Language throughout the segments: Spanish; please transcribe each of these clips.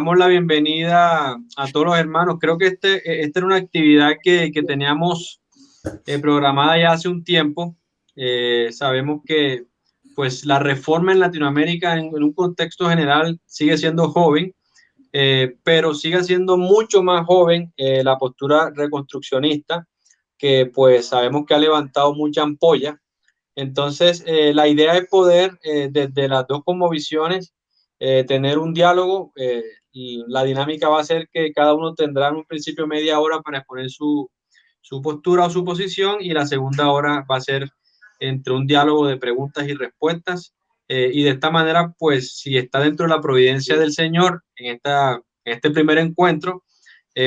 damos la bienvenida a todos los hermanos. Creo que esta era una actividad que teníamos programada ya hace un tiempo. Sabemos que pues la reforma en Latinoamérica en un contexto general sigue siendo joven, pero sigue siendo mucho más joven la postura reconstruccionista, que pues sabemos que ha levantado mucha ampolla. Entonces, la idea es poder, desde las dos cosmovisiones, tener un diálogo. Y la dinámica va a ser que cada uno tendrá en un principio media hora para exponer su postura o su posición, y la segunda hora va a ser entre un diálogo de preguntas y respuestas. Y de esta manera, pues, si está dentro de la providencia del Señor en este primer encuentro,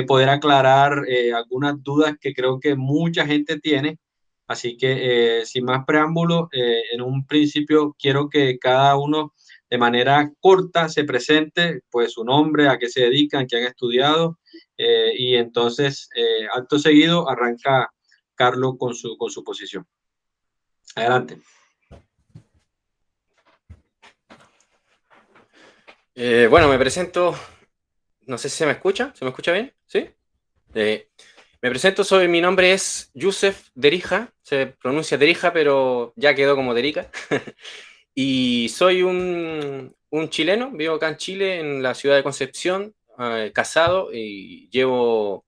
poder aclarar algunas dudas que creo que mucha gente tiene. Así que, sin más preámbulo, en un principio quiero que cada uno de manera corta se presente, pues su nombre, a qué se dedican, qué han estudiado, y entonces, acto seguido, arranca Carlos con su posición. Adelante. Bueno, me presento, no sé si ¿se me escucha bien? ¿Sí? Me presento, mi nombre es Youssef Derija, se pronuncia Derija, pero ya quedó como Derica. Y soy un chileno, vivo acá en Chile, en la ciudad de Concepción, casado, y llevo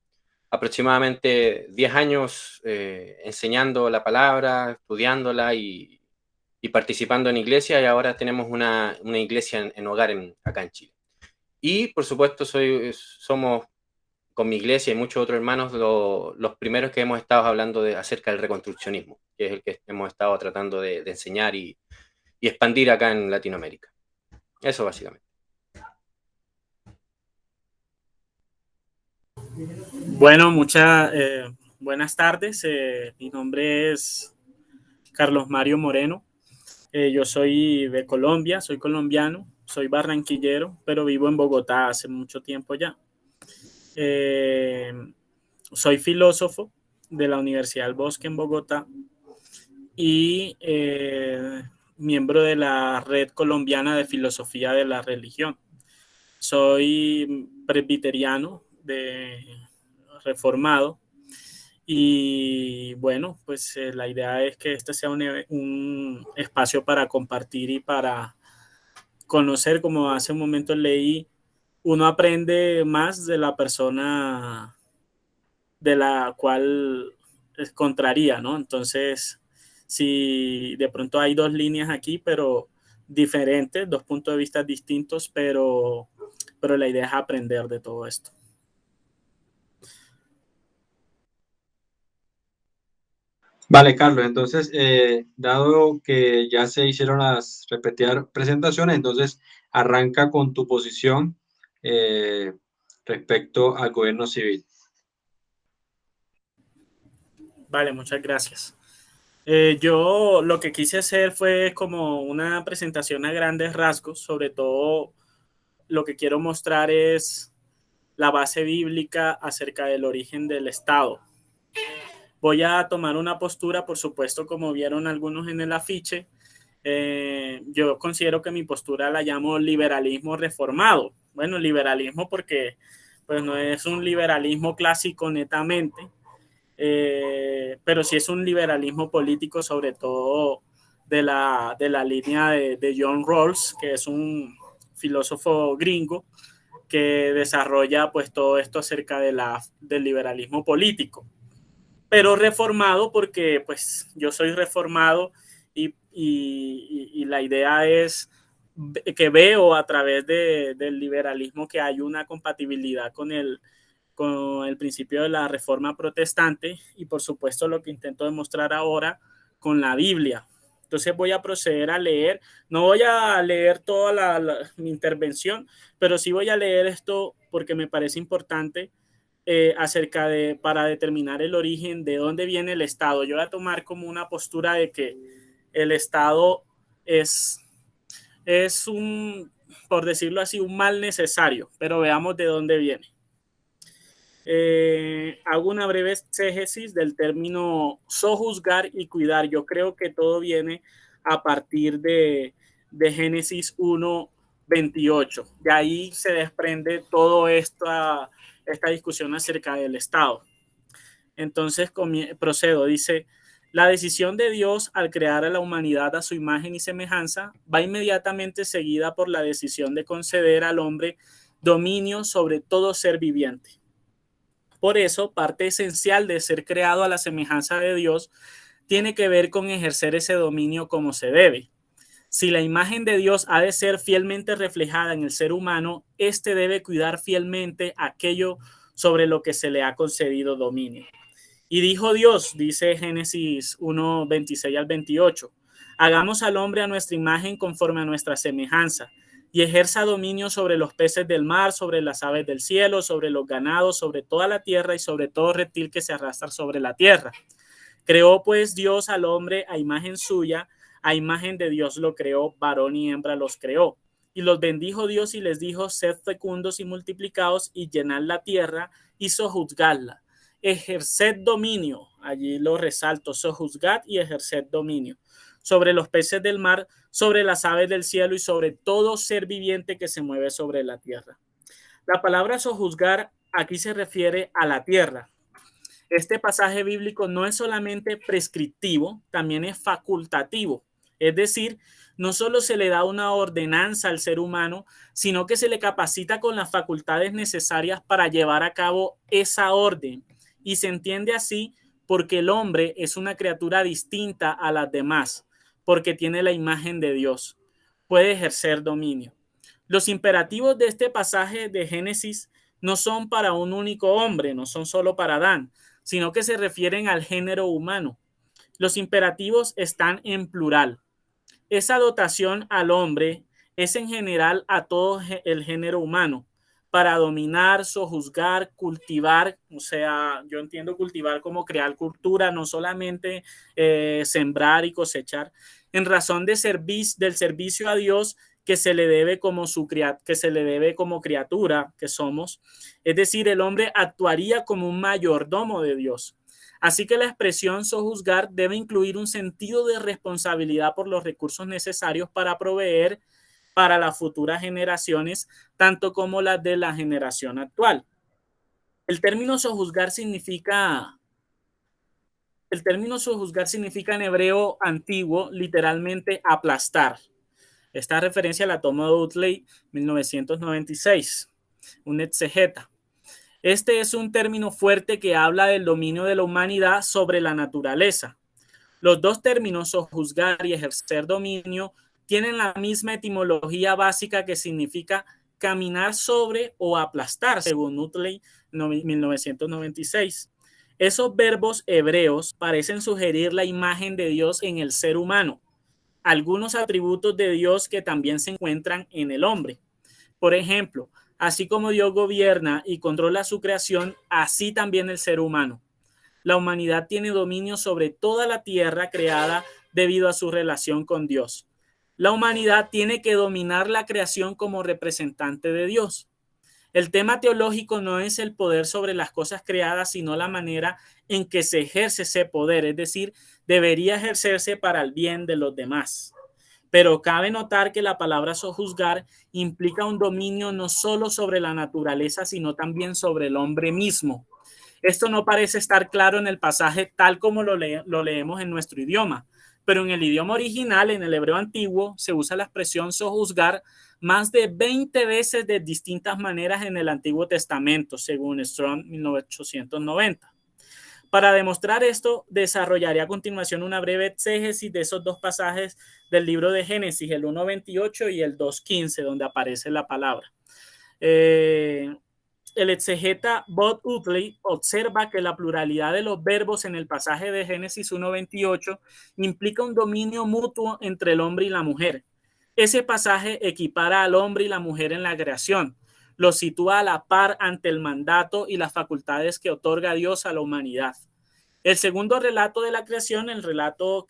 aproximadamente 10 años enseñando la palabra, estudiándola y participando en iglesia, y ahora tenemos una iglesia en hogar acá en Chile. Y por supuesto somos con mi iglesia y muchos otros hermanos los primeros que hemos estado hablando acerca del reconstruccionismo, que es el que hemos estado tratando de enseñar y expandir acá en Latinoamérica. Eso básicamente. Bueno, buenas tardes. Mi nombre es Carlos Mario Moreno. Yo soy de Colombia, soy colombiano, soy barranquillero, pero vivo en Bogotá hace mucho tiempo ya. Eh, Soy filósofo de la Universidad del Bosque en Bogotá y miembro de la Red Colombiana de Filosofía de la Religión. Soy presbiteriano reformado. Y bueno, pues la idea es que este sea un espacio para compartir y para conocer, como hace un momento leí, uno aprende más de la persona de la cual es contraria, ¿no? Entonces, si de pronto hay dos líneas aquí, pero diferentes, dos puntos de vista distintos, pero la idea es aprender de todo esto. Vale, Carlos, entonces, dado que ya se hicieron las repetidas presentaciones, entonces arranca con tu posición eh, respecto al gobierno civil. Vale, muchas gracias. Yo lo que quise hacer fue como una presentación a grandes rasgos, sobre todo lo que quiero mostrar es la base bíblica acerca del origen del Estado. Voy a tomar una postura, por supuesto, como vieron algunos en el afiche. Yo considero que mi postura la llamo liberalismo reformado. Bueno, liberalismo porque pues no es un liberalismo clásico netamente, pero sí es un liberalismo político, sobre todo de la línea de John Rawls, que es un filósofo gringo que desarrolla pues todo esto acerca del liberalismo político, pero reformado porque pues yo soy reformado y la idea es que veo a través del liberalismo que hay una compatibilidad con el principio de la reforma protestante y por supuesto lo que intento demostrar ahora con la Biblia. Entonces voy a proceder a leer, no voy a leer toda mi intervención, pero sí voy a leer esto porque me parece importante para determinar el origen de dónde viene el Estado. Yo voy a tomar como una postura de que el Estado es, es por decirlo así, un mal necesario, pero veamos de dónde viene. Hago una breve exégesis del término sojuzgar y cuidar. Yo creo que todo viene a partir de Génesis 1, 28. De ahí se desprende toda esta discusión acerca del Estado. Entonces procedo, dice, la decisión de Dios al crear a la humanidad a su imagen y semejanza va inmediatamente seguida por la decisión de conceder al hombre dominio sobre todo ser viviente. Por eso, parte esencial de ser creado a la semejanza de Dios tiene que ver con ejercer ese dominio como se debe. Si la imagen de Dios ha de ser fielmente reflejada en el ser humano, éste debe cuidar fielmente aquello sobre lo que se le ha concedido dominio. Y dijo Dios, dice Génesis 1, 26 al 28, hagamos al hombre a nuestra imagen conforme a nuestra semejanza, y ejerza dominio sobre los peces del mar, sobre las aves del cielo, sobre los ganados, sobre toda la tierra y sobre todo reptil que se arrastra sobre la tierra. Creó pues Dios al hombre a imagen suya, a imagen de Dios lo creó, varón y hembra los creó. Y los bendijo Dios y les dijo, sed fecundos y multiplicaos y llenad la tierra y sojuzgadla. Ejerced dominio, allí lo resalto, sojuzgad y ejerced dominio, sobre los peces del mar, sobre las aves del cielo y sobre todo ser viviente que se mueve sobre la tierra. La palabra sojuzgar aquí se refiere a la tierra. Este pasaje bíblico no es solamente prescriptivo, también es facultativo. Es decir, no solo se le da una ordenanza al ser humano, sino que se le capacita con las facultades necesarias para llevar a cabo esa orden. Y se entiende así porque el hombre es una criatura distinta a las demás, porque tiene la imagen de Dios. Puede ejercer dominio. Los imperativos de este pasaje de Génesis no son para un único hombre, no son solo para Adán, sino que se refieren al género humano. Los imperativos están en plural. Esa dotación al hombre es en general a todo el género humano, para dominar, sojuzgar, cultivar, o sea, yo entiendo cultivar como crear cultura, no solamente sembrar y cosechar, en razón del servicio a Dios que se le debe como criatura que somos. Es decir, el hombre actuaría como un mayordomo de Dios. Así que la expresión sojuzgar debe incluir un sentido de responsabilidad por los recursos necesarios para proveer para las futuras generaciones, tanto como las de la generación actual. El término sojuzgar significa en hebreo antiguo literalmente aplastar. Esta referencia la toma de Utley 1996, un exegeta. Este es un término fuerte que habla del dominio de la humanidad sobre la naturaleza. Los dos términos, sojuzgar y ejercer dominio, tienen la misma etimología básica que significa caminar sobre o aplastar, según Utley 1996. Esos verbos hebreos parecen sugerir la imagen de Dios en el ser humano, algunos atributos de Dios que también se encuentran en el hombre. Por ejemplo, así como Dios gobierna y controla su creación, así también el ser humano. La humanidad tiene dominio sobre toda la tierra creada debido a su relación con Dios. La humanidad tiene que dominar la creación como representante de Dios. El tema teológico no es el poder sobre las cosas creadas, sino la manera en que se ejerce ese poder, es decir, debería ejercerse para el bien de los demás. Pero cabe notar que la palabra sojuzgar implica un dominio no solo sobre la naturaleza, sino también sobre el hombre mismo. Esto no parece estar claro en el pasaje tal como lo leemos en nuestro idioma, pero en el idioma original, en el hebreo antiguo, se usa la expresión sojuzgar más de 20 veces de distintas maneras en el Antiguo Testamento, según Strong 1890. Para demostrar esto, desarrollaré a continuación una breve exégesis de esos dos pasajes del libro de Génesis, el 1.28 y el 2.15, donde aparece la palabra. El exegeta Bob Utley observa que la pluralidad de los verbos en el pasaje de Génesis 1.28 implica un dominio mutuo entre el hombre y la mujer. Ese pasaje equipara al hombre y la mujer en la creación, lo sitúa a la par ante el mandato y las facultades que otorga Dios a la humanidad. El segundo relato de la creación, el segundo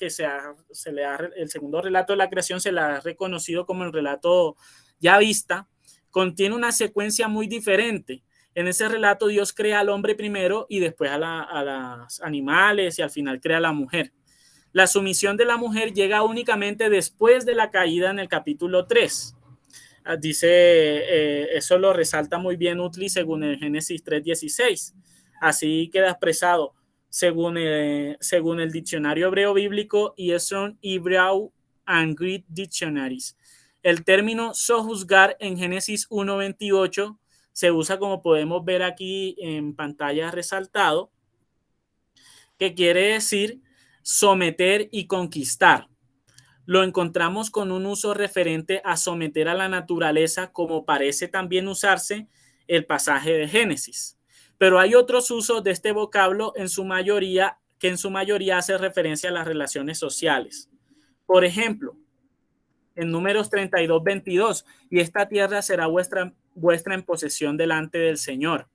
relato de la creación se le ha reconocido como el relato ya vista, contiene una secuencia muy diferente. En ese relato Dios crea al hombre primero y después a los animales y al final crea a la mujer. La sumisión de la mujer llega únicamente después de la caída en el capítulo 3. eso lo resalta muy bien Utley según el Génesis 3:16. Así queda expresado según el diccionario hebreo bíblico y Strong Hebrew and Greek Dictionaries. El término sojuzgar en Génesis 1:28 se usa, como podemos ver aquí en pantalla resaltado, que quiere decir someter y conquistar. Lo encontramos con un uso referente a someter a la naturaleza, como parece también usarse el pasaje de Génesis. Pero hay otros usos de este vocablo que en su mayoría hace referencia a las relaciones sociales. Por ejemplo, en Números 32:22, y esta tierra será vuestra en posesión delante del Señor.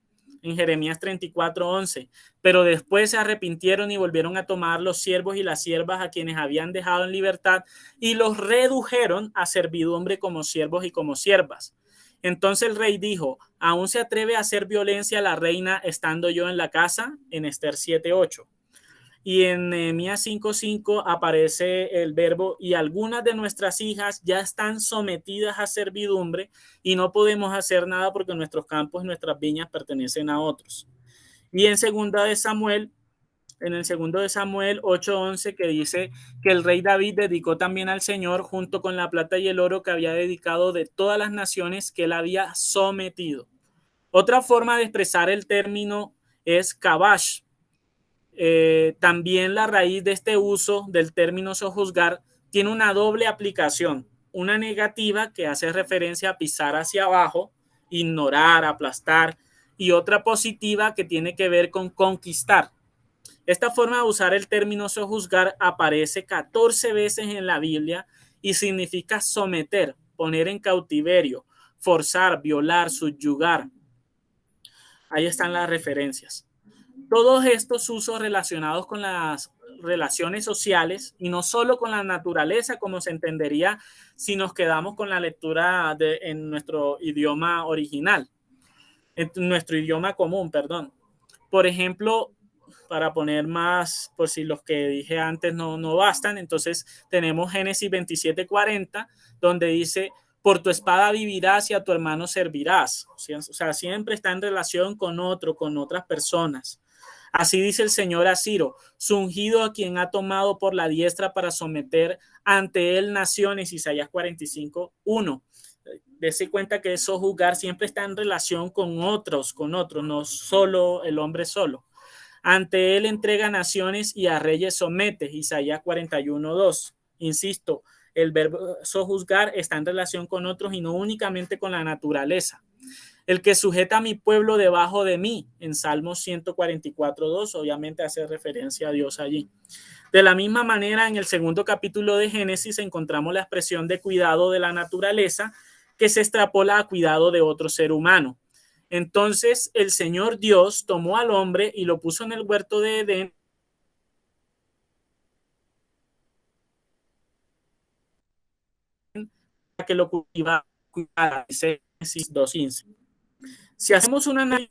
En Jeremías 34:11, pero después se arrepintieron y volvieron a tomar los siervos y las siervas a quienes habían dejado en libertad y los redujeron a servidumbre como siervos y como siervas. Entonces el rey dijo, ¿aún se atreve a hacer violencia a la reina estando yo en la casa? En Esther 7:8. Y en Nehemías 5:5 aparece el verbo, y algunas de nuestras hijas ya están sometidas a servidumbre y no podemos hacer nada porque nuestros campos y nuestras viñas pertenecen a otros. Y en el segundo de Samuel 8:11, que dice que el rey David dedicó también al Señor junto con la plata y el oro que había dedicado de todas las naciones que él había sometido. Otra forma de expresar el término es kabash. También la raíz de este uso del término sojuzgar tiene una doble aplicación, una negativa que hace referencia a pisar hacia abajo, ignorar, aplastar, y otra positiva que tiene que ver con conquistar. Esta forma de usar el término sojuzgar aparece 14 veces en la Biblia y significa someter, poner en cautiverio, forzar, violar, subyugar. Ahí están las referencias. Todos estos usos relacionados con las relaciones sociales y no solo con la naturaleza, como se entendería si nos quedamos con la lectura en nuestro idioma original, en nuestro idioma común, perdón. Por ejemplo, para poner más, por si los que dije antes no bastan, entonces tenemos Génesis 27:40, donde dice, por tu espada vivirás y a tu hermano servirás. O sea, siempre está en relación con otras personas. Así dice el Señor a Ciro, su ungido a quien ha tomado por la diestra para someter ante él naciones, Isaías 45:1. Dese cuenta que eso juzgar siempre está en relación con otros, no solo el hombre solo. Ante él entrega naciones y a reyes somete, Isaías 41:2. Insisto, el verbo sojuzgar está en relación con otros y no únicamente con la naturaleza. El que sujeta a mi pueblo debajo de mí, en Salmos 144:2, obviamente hace referencia a Dios allí. De la misma manera, en el segundo capítulo de Génesis encontramos la expresión de cuidado de la naturaleza que se extrapola a cuidado de otro ser humano. Entonces, el Señor Dios tomó al hombre y lo puso en el huerto de Edén para que lo cultivara, Génesis 2:15. Si hacemos una análisis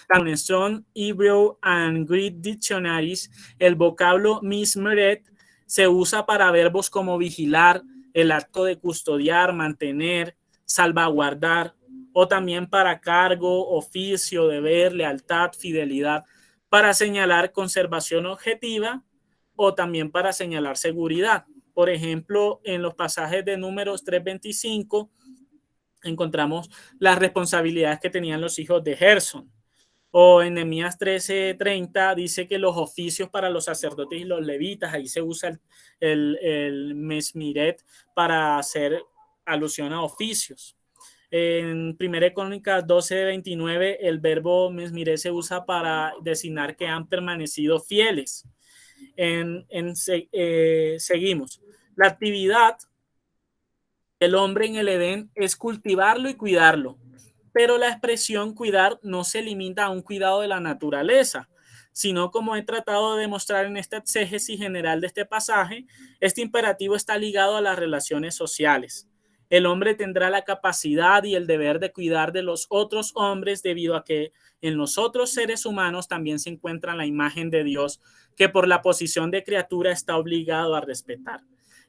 en Strong Hebrew and Greek Dictionaries, el vocablo mismeret se usa para verbos como vigilar, el acto de custodiar, mantener, salvaguardar, o también para cargo, oficio, deber, lealtad, fidelidad, para señalar conservación objetiva o también para señalar seguridad. Por ejemplo, en los pasajes de Números 3:25 encontramos las responsabilidades que tenían los hijos de Gerson. O en Nehemías 13:30 dice que los oficios para los sacerdotes y los levitas, ahí se usa el mesmiret para hacer alusión a oficios. En 1 Crónicas 12:29 el verbo mesmiret se usa para designar que han permanecido fieles. Seguimos. La actividad del hombre en el Edén es cultivarlo y cuidarlo. Pero la expresión cuidar no se limita a un cuidado de la naturaleza, sino, como he tratado de demostrar en esta exégesis general de este pasaje, este imperativo está ligado a las relaciones sociales. El hombre tendrá la capacidad y el deber de cuidar de los otros hombres debido a que en los otros seres humanos también se encuentra la imagen de Dios que por la posición de criatura está obligado a respetar.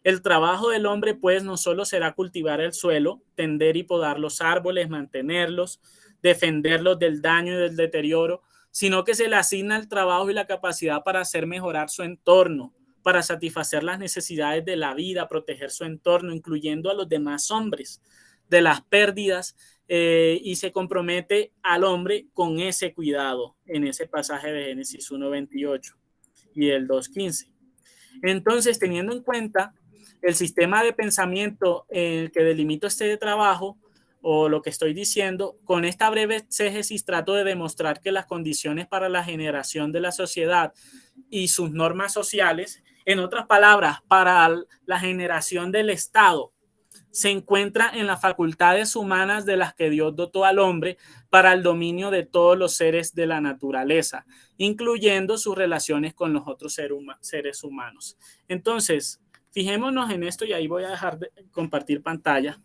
El trabajo del hombre, pues, no solo será cultivar el suelo, tender y podar los árboles, mantenerlos, defenderlos del daño y del deterioro, sino que se le asigna el trabajo y la capacidad para hacer mejorar su entorno, para satisfacer las necesidades de la vida, proteger su entorno, incluyendo a los demás hombres de las pérdidas, y se compromete al hombre con ese cuidado en ese pasaje de Génesis 1:28 y el 2:15. Entonces, teniendo en cuenta el sistema de pensamiento en el que delimito este trabajo, o lo que estoy diciendo, con esta breve exégesis trato de demostrar que las condiciones para la generación de la sociedad y sus normas sociales, en otras palabras, para la generación del Estado, se encuentra en las facultades humanas de las que Dios dotó al hombre para el dominio de todos los seres de la naturaleza, incluyendo sus relaciones con los otros seres humanos. Entonces, fijémonos en esto y ahí voy a dejar de compartir pantalla.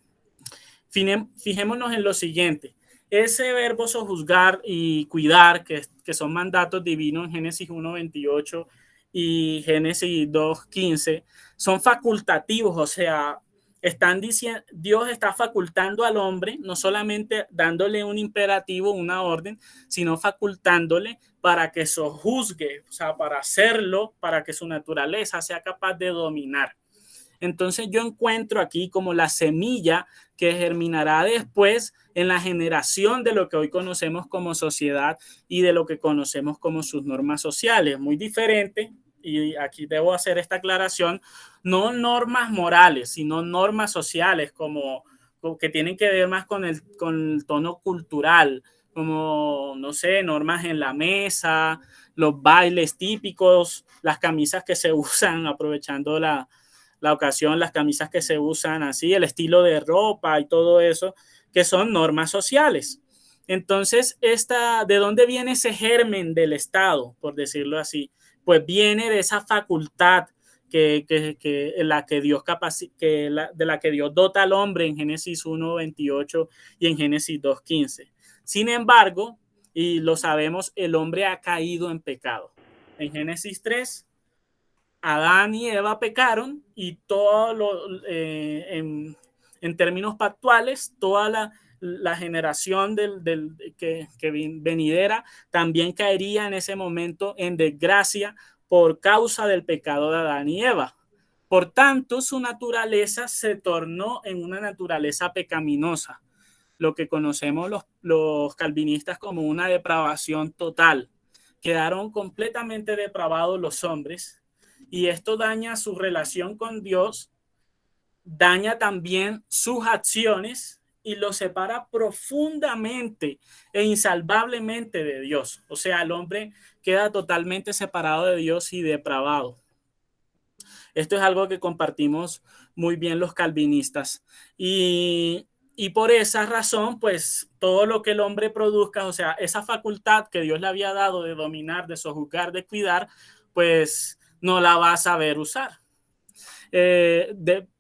Fijémonos en lo siguiente. Ese verbo sojuzgar y cuidar, que son mandatos divinos en Génesis 1:28 y Génesis 2:15, son facultativos, o sea, están diciendo, Dios está facultando al hombre, no solamente dándole un imperativo, una orden, sino facultándole para que sojuzgue, o sea, para hacerlo, para que su naturaleza sea capaz de dominar. Entonces yo encuentro aquí como la semilla que germinará después en la generación de lo que hoy conocemos como sociedad y de lo que conocemos como sus normas sociales. Muy diferente, y aquí debo hacer esta aclaración, no normas morales, sino normas sociales como que tienen que ver más con el tono cultural, como, no sé, normas en la mesa, los bailes típicos, las camisas que se usan aprovechando la ocasión, las camisas que se usan así, el estilo de ropa y todo eso, que son normas sociales. Entonces, ¿de dónde viene ese germen del Estado, por decirlo así? Pues viene de esa facultad de la que Dios dota al hombre en Génesis 1:28 y en Génesis 2:15. Sin embargo, y lo sabemos, el hombre ha caído en pecado. En Génesis 3, Adán y Eva pecaron y en términos pactuales, toda la generación que venidera también caería en ese momento en desgracia por causa del pecado de Adán y Eva. Por tanto, su naturaleza se tornó en una naturaleza pecaminosa, lo que conocemos los calvinistas como una depravación total. Quedaron completamente depravados los hombres, y esto daña su relación con Dios, daña también sus acciones y lo separa profundamente e insalvablemente de Dios. O sea, el hombre queda totalmente separado de Dios y depravado. Esto es algo que compartimos muy bien los calvinistas. Y por esa razón, pues todo lo que el hombre produzca, o sea, esa facultad que Dios le había dado de dominar, de sojuzgar, de cuidar, pues no la va a saber usar.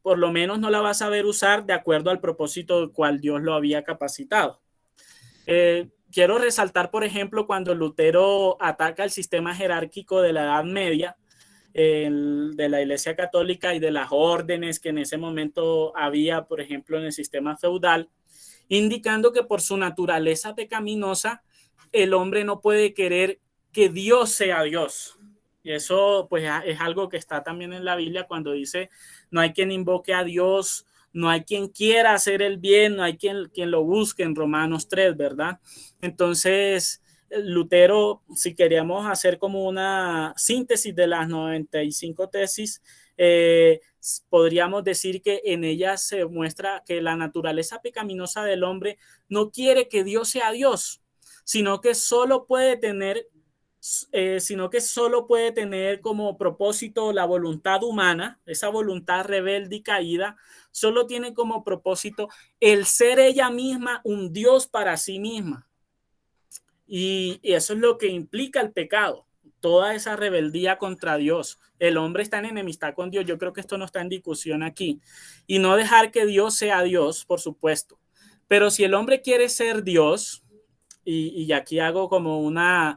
Por lo menos no la va a saber usar de acuerdo al propósito del cual Dios lo había capacitado. Quiero resaltar, por ejemplo, cuando Lutero ataca el sistema jerárquico de la Edad Media, de la Iglesia Católica y de las órdenes que en ese momento había, por ejemplo, en el sistema feudal, indicando que por su naturaleza pecaminosa, el hombre no puede querer que Dios sea Dios. Y eso pues es algo que está también en la Biblia cuando dice, no hay quien invoque a Dios, no hay quien quiera hacer el bien, no hay quien lo busque, en Romanos 3, ¿verdad? Entonces, Lutero, si queríamos hacer como una síntesis de las 95 tesis, podríamos decir que en ella se muestra que la naturaleza pecaminosa del hombre no quiere que Dios sea Dios, sino que solo puede tener como propósito la voluntad humana, esa voluntad rebelde y caída, solo tiene como propósito el ser ella misma un Dios para sí misma. Y eso es lo que implica el pecado, toda esa rebeldía contra Dios. El hombre está en enemistad con Dios, yo creo que esto no está en discusión aquí. Y no dejar que Dios sea Dios, por supuesto. Pero si el hombre quiere ser Dios, y aquí hago como una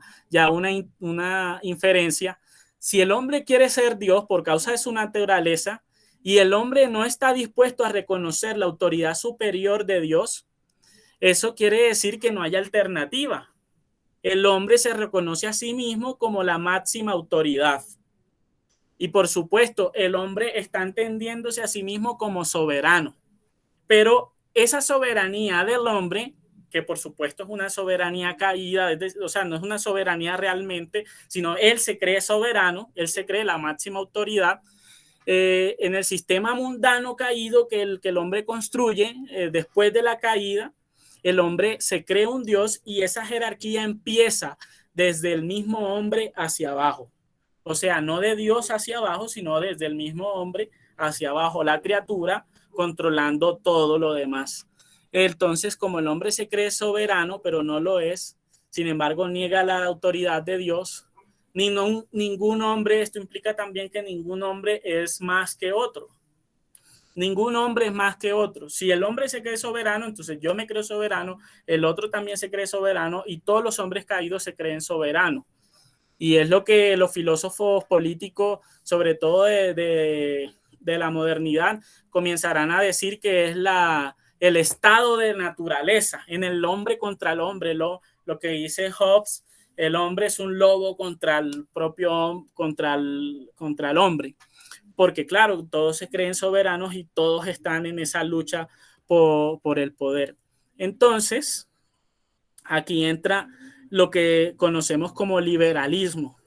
inferencia, si el hombre quiere ser Dios por causa de su naturaleza, y el hombre no está dispuesto a reconocer la autoridad superior de Dios, eso quiere decir que no hay alternativa. El hombre se reconoce a sí mismo como la máxima autoridad. Y por supuesto, el hombre está entendiéndose a sí mismo como soberano. Pero esa soberanía del hombre, que por supuesto es una soberanía caída, o sea, no es una soberanía realmente, sino él se cree soberano, él se cree la máxima autoridad. En el sistema mundano caído que el hombre construye después de la caída, el hombre se cree un Dios y esa jerarquía empieza desde el mismo hombre hacia abajo. O sea, no de Dios hacia abajo, sino desde el mismo hombre hacia abajo, la criatura controlando todo lo demás. Entonces, como el hombre se cree soberano, pero no lo es, sin embargo, niega la autoridad de Dios, ningún hombre, esto implica también que ningún hombre es más que otro. Ningún hombre es más que otro. Si el hombre se cree soberano, entonces yo me creo soberano, el otro también se cree soberano y todos los hombres caídos se creen soberanos. Y es lo que los filósofos políticos, sobre todo de la modernidad, comenzarán a decir que es el estado de naturaleza en el hombre contra el hombre. Lo que dice Hobbes, el hombre es un lobo contra el propio, contra el hombre. Porque claro, todos se creen soberanos y todos están en esa lucha por el poder. Entonces, aquí entra lo que conocemos como liberalismo,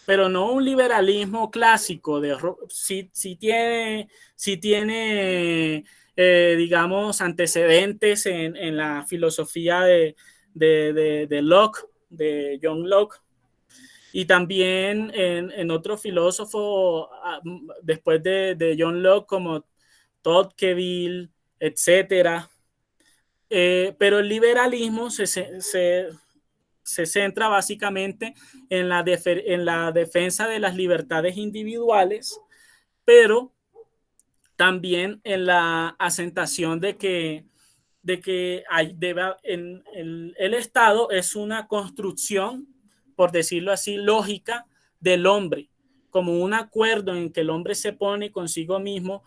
pero no un liberalismo clásico, sí tiene digamos, antecedentes en la filosofía de Locke, de John Locke, y también en otro filósofo después de John Locke como Tocqueville, etcétera. Pero el liberalismo se centra básicamente en la defensa de las libertades individuales, pero también en la asentación de que el Estado es una construcción, por decirlo así, lógica del hombre, como un acuerdo en que el hombre se pone consigo mismo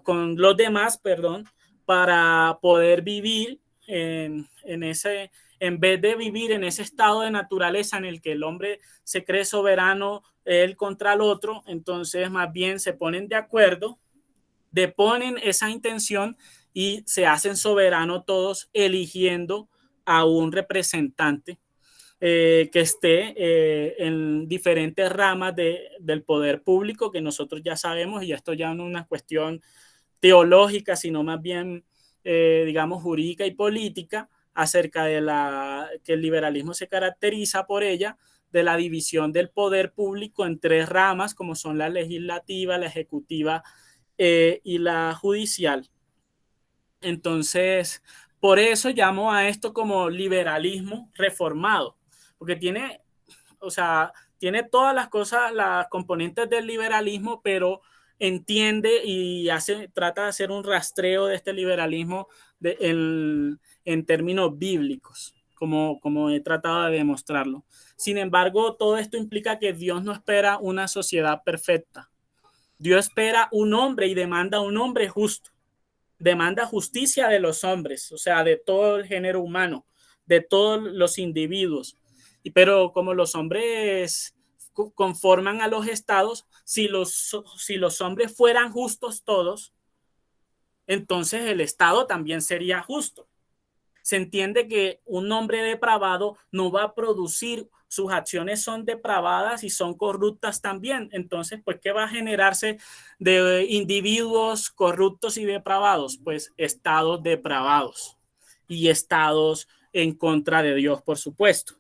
con los demás, perdón, para poder vivir en vez de vivir en ese estado de naturaleza en el que el hombre se cree soberano él contra el otro, entonces más bien se ponen de acuerdo, deponen esa intención y se hacen soberanos todos eligiendo a un representante que esté en diferentes ramas del poder público que nosotros ya sabemos, y esto ya no es una cuestión teológica, sino más bien, digamos, jurídica y política, acerca de que el liberalismo se caracteriza por ella, de la división del poder público en tres ramas, como son la legislativa, la ejecutiva y la judicial. Entonces, por eso llamo a esto como liberalismo reformado, porque tiene, o sea, tiene todas las cosas, las componentes del liberalismo, pero entiende y trata de hacer un rastreo de este liberalismo en términos bíblicos, como he tratado de demostrarlo. Sin embargo, todo esto implica que Dios no espera una sociedad perfecta. Dios espera un hombre y demanda un hombre justo. Demanda justicia de los hombres, o sea, de todo el género humano, de todos los individuos. Pero como los hombres conforman a los estados, si los hombres fueran justos todos, entonces el estado también sería justo. Se entiende que un hombre depravado no va a producir, sus acciones son depravadas y son corruptas también. Entonces, pues, ¿qué va a generarse de individuos corruptos y depravados? Pues estados depravados y estados en contra de Dios, por supuesto.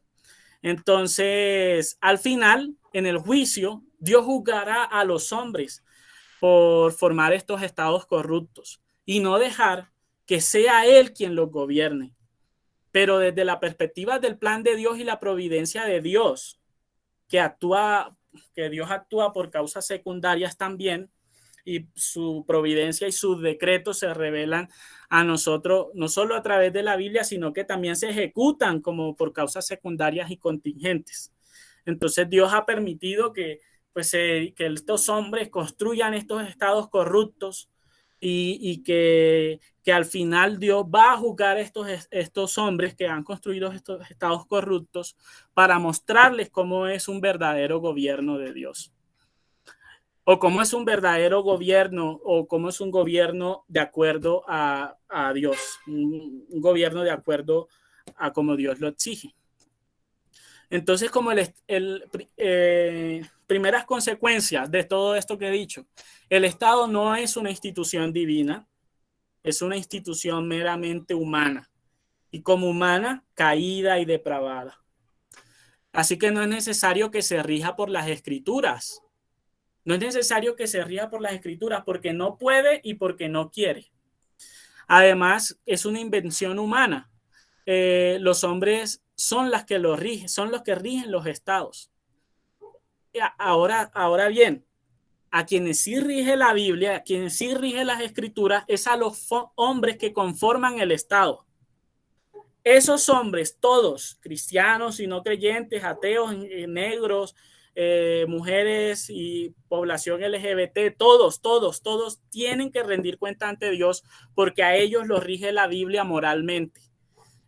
Entonces, al final, en el juicio, Dios juzgará a los hombres por formar estos estados corruptos y no dejar que sea Él quien los gobierne. Pero desde la perspectiva del plan de Dios y la providencia de Dios, que Dios actúa por causas secundarias también, y su providencia y sus decretos se revelan a nosotros, no solo a través de la Biblia, sino que también se ejecutan como por causas secundarias y contingentes. Entonces Dios ha permitido que pues que estos hombres construyan estos estados corruptos y que al final Dios va a juzgar estos hombres que han construido estos estados corruptos para mostrarles cómo es un verdadero gobierno de Dios. O cómo es un verdadero gobierno, o cómo es un gobierno de acuerdo a Dios, un gobierno de acuerdo a como Dios lo exige. Entonces, como primeras consecuencias de todo esto que he dicho, el Estado no es una institución divina, es una institución meramente humana, y como humana, caída y depravada. Así que no es necesario que se rija por las escrituras. No es necesario que se rija por las escrituras porque no puede y porque no quiere. Además, es una invención humana. Los hombres son las que lo rigen, son los que rigen los estados. Ahora bien, a quienes sí rige la Biblia, a quienes sí rige las escrituras, es a los hombres que conforman el estado. Esos hombres, todos, cristianos y no creyentes, ateos, negros, mujeres y población LGBT, todos tienen que rendir cuenta ante Dios porque a ellos los rige la Biblia moralmente.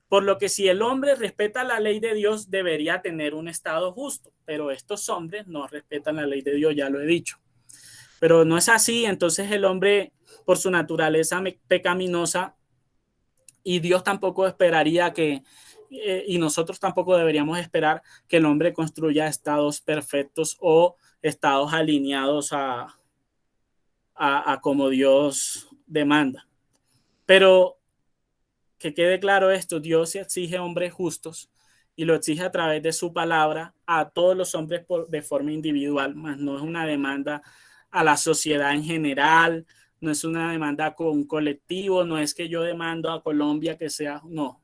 Por lo que si el hombre respeta la ley de Dios, debería tener un estado justo, pero estos hombres no respetan la ley de Dios, ya lo he dicho. Pero no es así, entonces el hombre, por su naturaleza pecaminosa, y Dios tampoco esperaría que, y nosotros tampoco deberíamos esperar que el hombre construya estados perfectos o estados alineados a como Dios demanda. Pero que quede claro esto, Dios exige hombres justos y lo exige a través de su palabra a todos los hombres de forma individual, más no es una demanda a la sociedad en general, no es una demanda con un colectivo, no es que yo demando a Colombia que sea, no,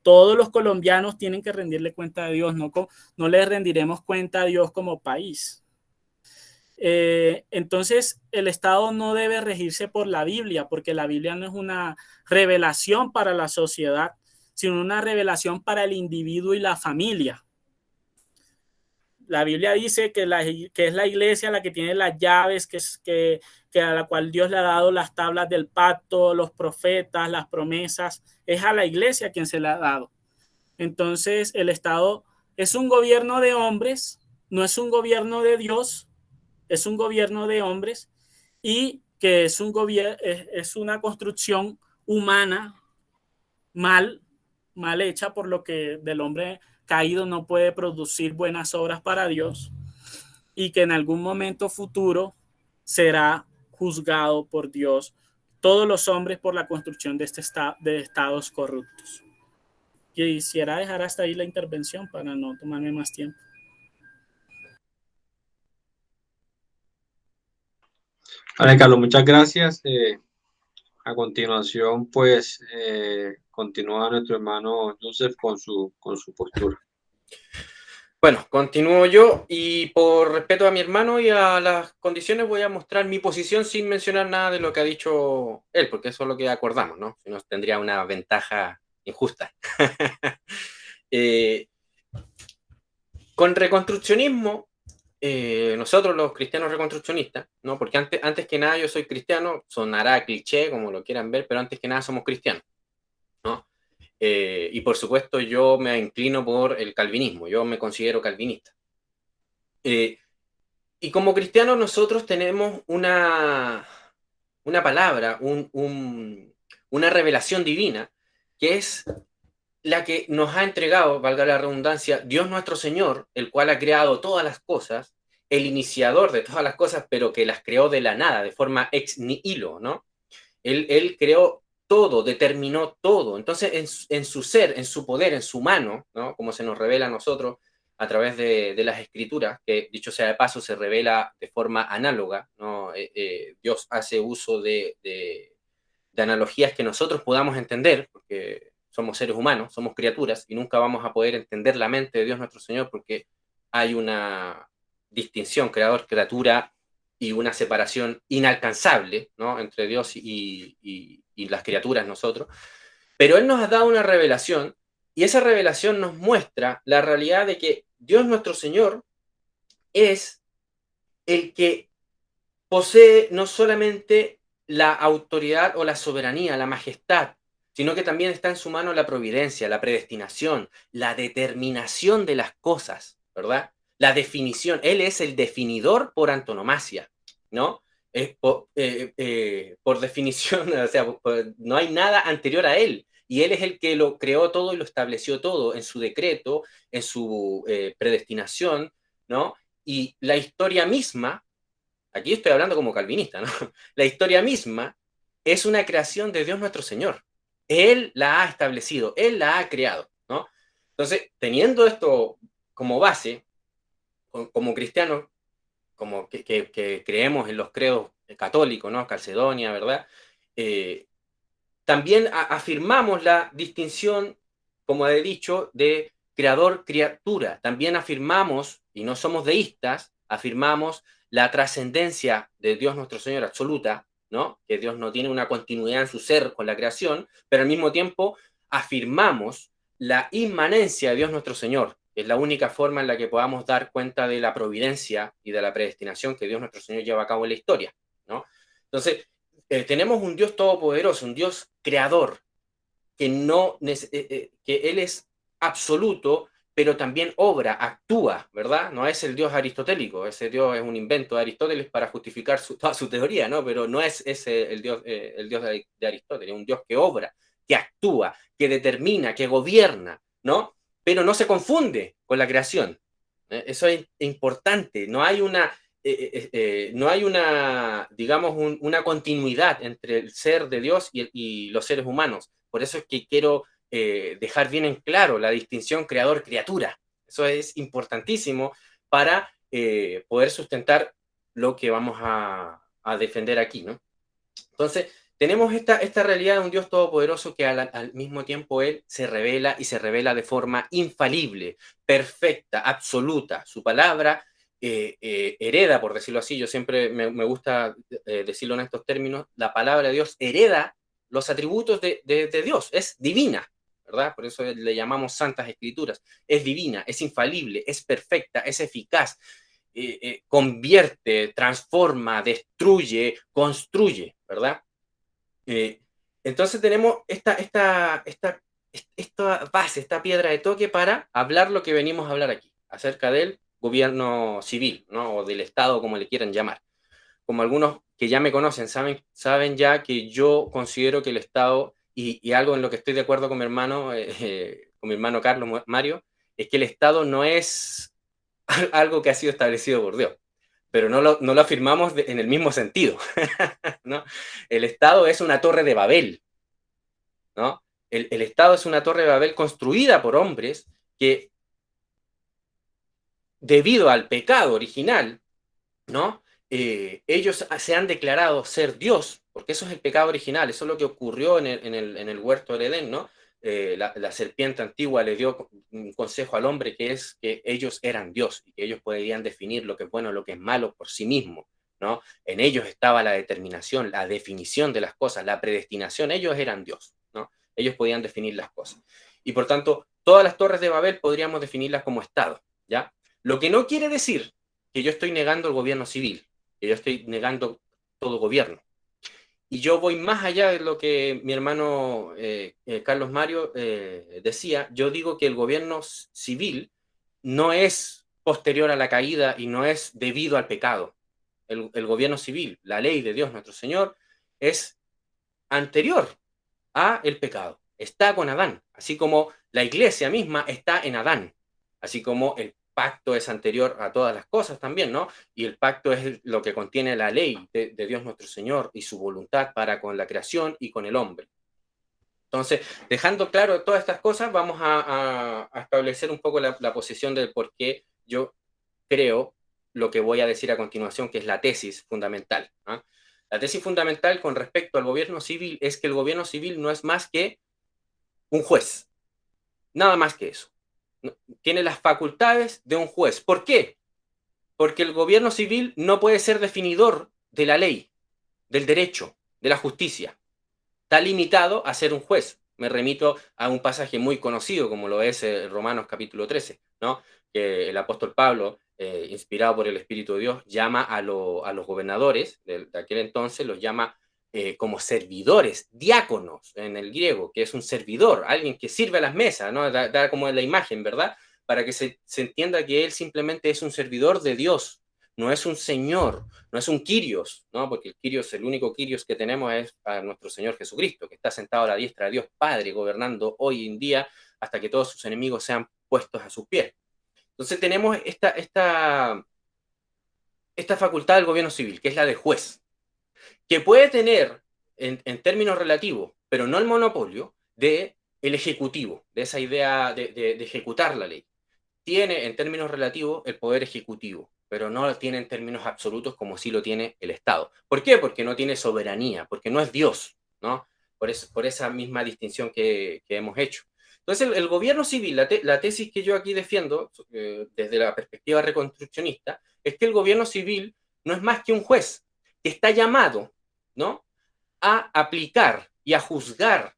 todos los colombianos tienen que rendirle cuenta a Dios, no le rendiremos cuenta a Dios como país. Entonces el Estado no debe regirse por la Biblia, porque la Biblia no es una revelación para la sociedad, sino una revelación para el individuo y la familia. La Biblia dice que es la iglesia la que tiene las llaves, que a la cual Dios le ha dado las tablas del pacto, los profetas, las promesas. Es a la iglesia quien se le ha dado. Entonces el Estado es un gobierno de hombres, no es un gobierno de Dios, es un gobierno de hombres y que es una construcción humana mal hecha, por lo que del hombre caído no puede producir buenas obras para Dios y que en algún momento futuro será juzgado por Dios todos los hombres por la construcción de estados corruptos. Quisiera dejar hasta ahí la intervención para no tomarme más tiempo. Vale, Carlos, muchas gracias. A continuación, pues, continúa nuestro hermano Joseph con su postura. Bueno, continúo yo y por respeto a mi hermano y a las condiciones voy a mostrar mi posición sin mencionar nada de lo que ha dicho él, porque eso es lo que acordamos, ¿no? Si no, tendría una ventaja injusta. Con reconstruccionismo, nosotros los cristianos reconstruccionistas, ¿no? Porque antes que nada yo soy cristiano, sonará cliché como lo quieran ver, pero antes que nada somos cristianos, ¿no? Y por supuesto yo me inclino por el calvinismo, yo me considero calvinista. Y como cristianos nosotros tenemos una palabra, una revelación divina, que es la que nos ha entregado, valga la redundancia, Dios nuestro Señor, el cual ha creado todas las cosas, el iniciador de todas las cosas, pero que las creó de la nada, de forma ex nihilo, ¿no? Él creó todo, determinó todo. Entonces, en su ser, en su poder, en su mano, ¿no? Como se nos revela a nosotros a través de las escrituras, que dicho sea de paso, se revela de forma análoga, ¿no? Dios hace uso de analogías que nosotros podamos entender, porque somos seres humanos, somos criaturas, y nunca vamos a poder entender la mente de Dios nuestro Señor, porque hay una distinción creador-criatura y una separación inalcanzable, ¿no? Entre Dios y las criaturas, nosotros. Pero Él nos ha dado una revelación, y esa revelación nos muestra la realidad de que Dios nuestro Señor es el que posee no solamente la autoridad o la soberanía, la majestad, sino que también está en su mano la providencia, la predestinación, la determinación de las cosas, ¿verdad? La definición. Él es el definidor por antonomasia, ¿no? Por definición, o sea, no hay nada anterior a él. Y él es el que lo creó todo y lo estableció todo en su decreto, en su predestinación, ¿no? Y la historia misma, aquí estoy hablando como calvinista, ¿no? La historia misma es una creación de Dios nuestro Señor. Él la ha establecido, Él la ha creado, ¿no? Entonces, teniendo esto como base, como cristianos, como que creemos en los credos católicos, ¿no? Calcedonia, ¿verdad? Eh, También afirmamos la distinción, como he dicho, de creador-criatura. También afirmamos, y no somos deístas, afirmamos la trascendencia de Dios nuestro Señor absoluta, ¿no? Que Dios no tiene una continuidad en su ser con la creación, pero al mismo tiempo afirmamos la inmanencia de Dios nuestro Señor, que es la única forma en la que podamos dar cuenta de la providencia y de la predestinación que Dios nuestro Señor lleva a cabo en la historia, ¿no? Entonces, tenemos un Dios todopoderoso, un Dios creador, que, no, que Él es absoluto, pero también obra, actúa, ¿verdad? No es el Dios aristotélico, ese Dios es un invento de Aristóteles para justificar toda su teoría, ¿no? Pero no es ese el Dios de Aristóteles, es un Dios que obra, que actúa, que determina, que gobierna, ¿no? Pero no se confunde con la creación. Eso es importante, no hay una, digamos, una continuidad entre el ser de Dios y los seres humanos. Por eso es que quiero dejar bien en claro la distinción creador-criatura. Eso es importantísimo para poder sustentar lo que vamos a defender aquí, ¿no? Entonces, tenemos esta realidad de un Dios todopoderoso que al mismo tiempo Él se revela y se revela de forma infalible, perfecta, absoluta. Su palabra hereda, por decirlo así, yo siempre me gusta decirlo en estos términos, la palabra de Dios hereda los atributos de Dios, es divina, ¿verdad? Por eso le llamamos santas escrituras. Es divina, es infalible, es perfecta, es eficaz, convierte, transforma, destruye, construye, ¿verdad? Eh, entonces tenemos esta base, esta piedra de toque para hablar lo que venimos a hablar aquí, acerca del gobierno civil, ¿no? O del Estado, como le quieran llamar. Como algunos que ya me conocen saben ya que yo considero que el Estado, y algo en lo que estoy de acuerdo con mi hermano Carlos Mario, es que el Estado no es algo que ha sido establecido por Dios, pero no lo afirmamos en el mismo sentido, ¿no? El Estado es una torre de Babel, ¿no? El Estado es una torre de Babel construida por hombres que, debido al pecado original, ¿no? Ellos se han declarado ser Dios, porque eso es el pecado original, eso es lo que ocurrió en el huerto del Edén, ¿no? La serpiente antigua le dio un consejo al hombre que es que ellos eran Dios y que ellos podían definir lo que es bueno, lo que es malo por sí mismos, ¿no? En ellos estaba la determinación, la definición de las cosas, la predestinación, ellos eran Dios, ¿no? Ellos podían definir las cosas. Y por tanto, todas las torres de Babel podríamos definirlas como Estado, ¿ya? Lo que no quiere decir que yo estoy negando el gobierno civil, que yo estoy negando todo gobierno. Y yo voy más allá de lo que mi hermano Carlos Mario decía. Yo digo que el gobierno civil no es posterior a la caída y no es debido al pecado. El gobierno civil, la ley de Dios nuestro Señor, es anterior a el pecado. Está con Adán, así como la iglesia misma está en Adán, así como el pacto es anterior a todas las cosas también, ¿no? Y el pacto es lo que contiene la ley de Dios nuestro Señor y su voluntad para con la creación y con el hombre. Entonces, dejando claro todas estas cosas, vamos a establecer un poco la posición del por qué yo creo lo que voy a decir a continuación, que es la tesis fundamental. ¿Ah? La tesis fundamental con respecto al gobierno civil es que el gobierno civil no es más que un juez, nada más que eso. Tiene las facultades de un juez. ¿Por qué? Porque el gobierno civil no puede ser definidor de la ley, del derecho, de la justicia. Está limitado a ser un juez. Me remito a un pasaje muy conocido, como lo es Romanos capítulo 13, ¿no? Que el apóstol Pablo inspirado por el Espíritu de Dios, llama a los gobernadores de aquel entonces, los llama como servidores, diáconos en el griego, que es un servidor, alguien que sirve a las mesas, ¿no? Da como la imagen, ¿verdad? Para que se entienda que él simplemente es un servidor de Dios, no es un señor, no es un Kyrios, ¿no? Porque el Kyrios, el único Kyrios que tenemos es a nuestro Señor Jesucristo, que está sentado a la diestra de Dios Padre, gobernando hoy en día hasta que todos sus enemigos sean puestos a sus pies. Entonces tenemos esta facultad del gobierno civil, que es la de juez, que puede tener en términos relativos, pero no el monopolio, de el ejecutivo, de esa idea de ejecutar la ley. Tiene en términos relativos el poder ejecutivo, pero no lo tiene en términos absolutos como sí lo tiene el Estado. ¿Por qué? Porque no tiene soberanía, porque no es Dios, ¿no? Por esa misma distinción que hemos hecho. Entonces, el gobierno civil, la tesis que yo aquí defiendo, desde la perspectiva reconstruccionista, es que el gobierno civil no es más que un juez que está llamado, ¿no?, a aplicar y a juzgar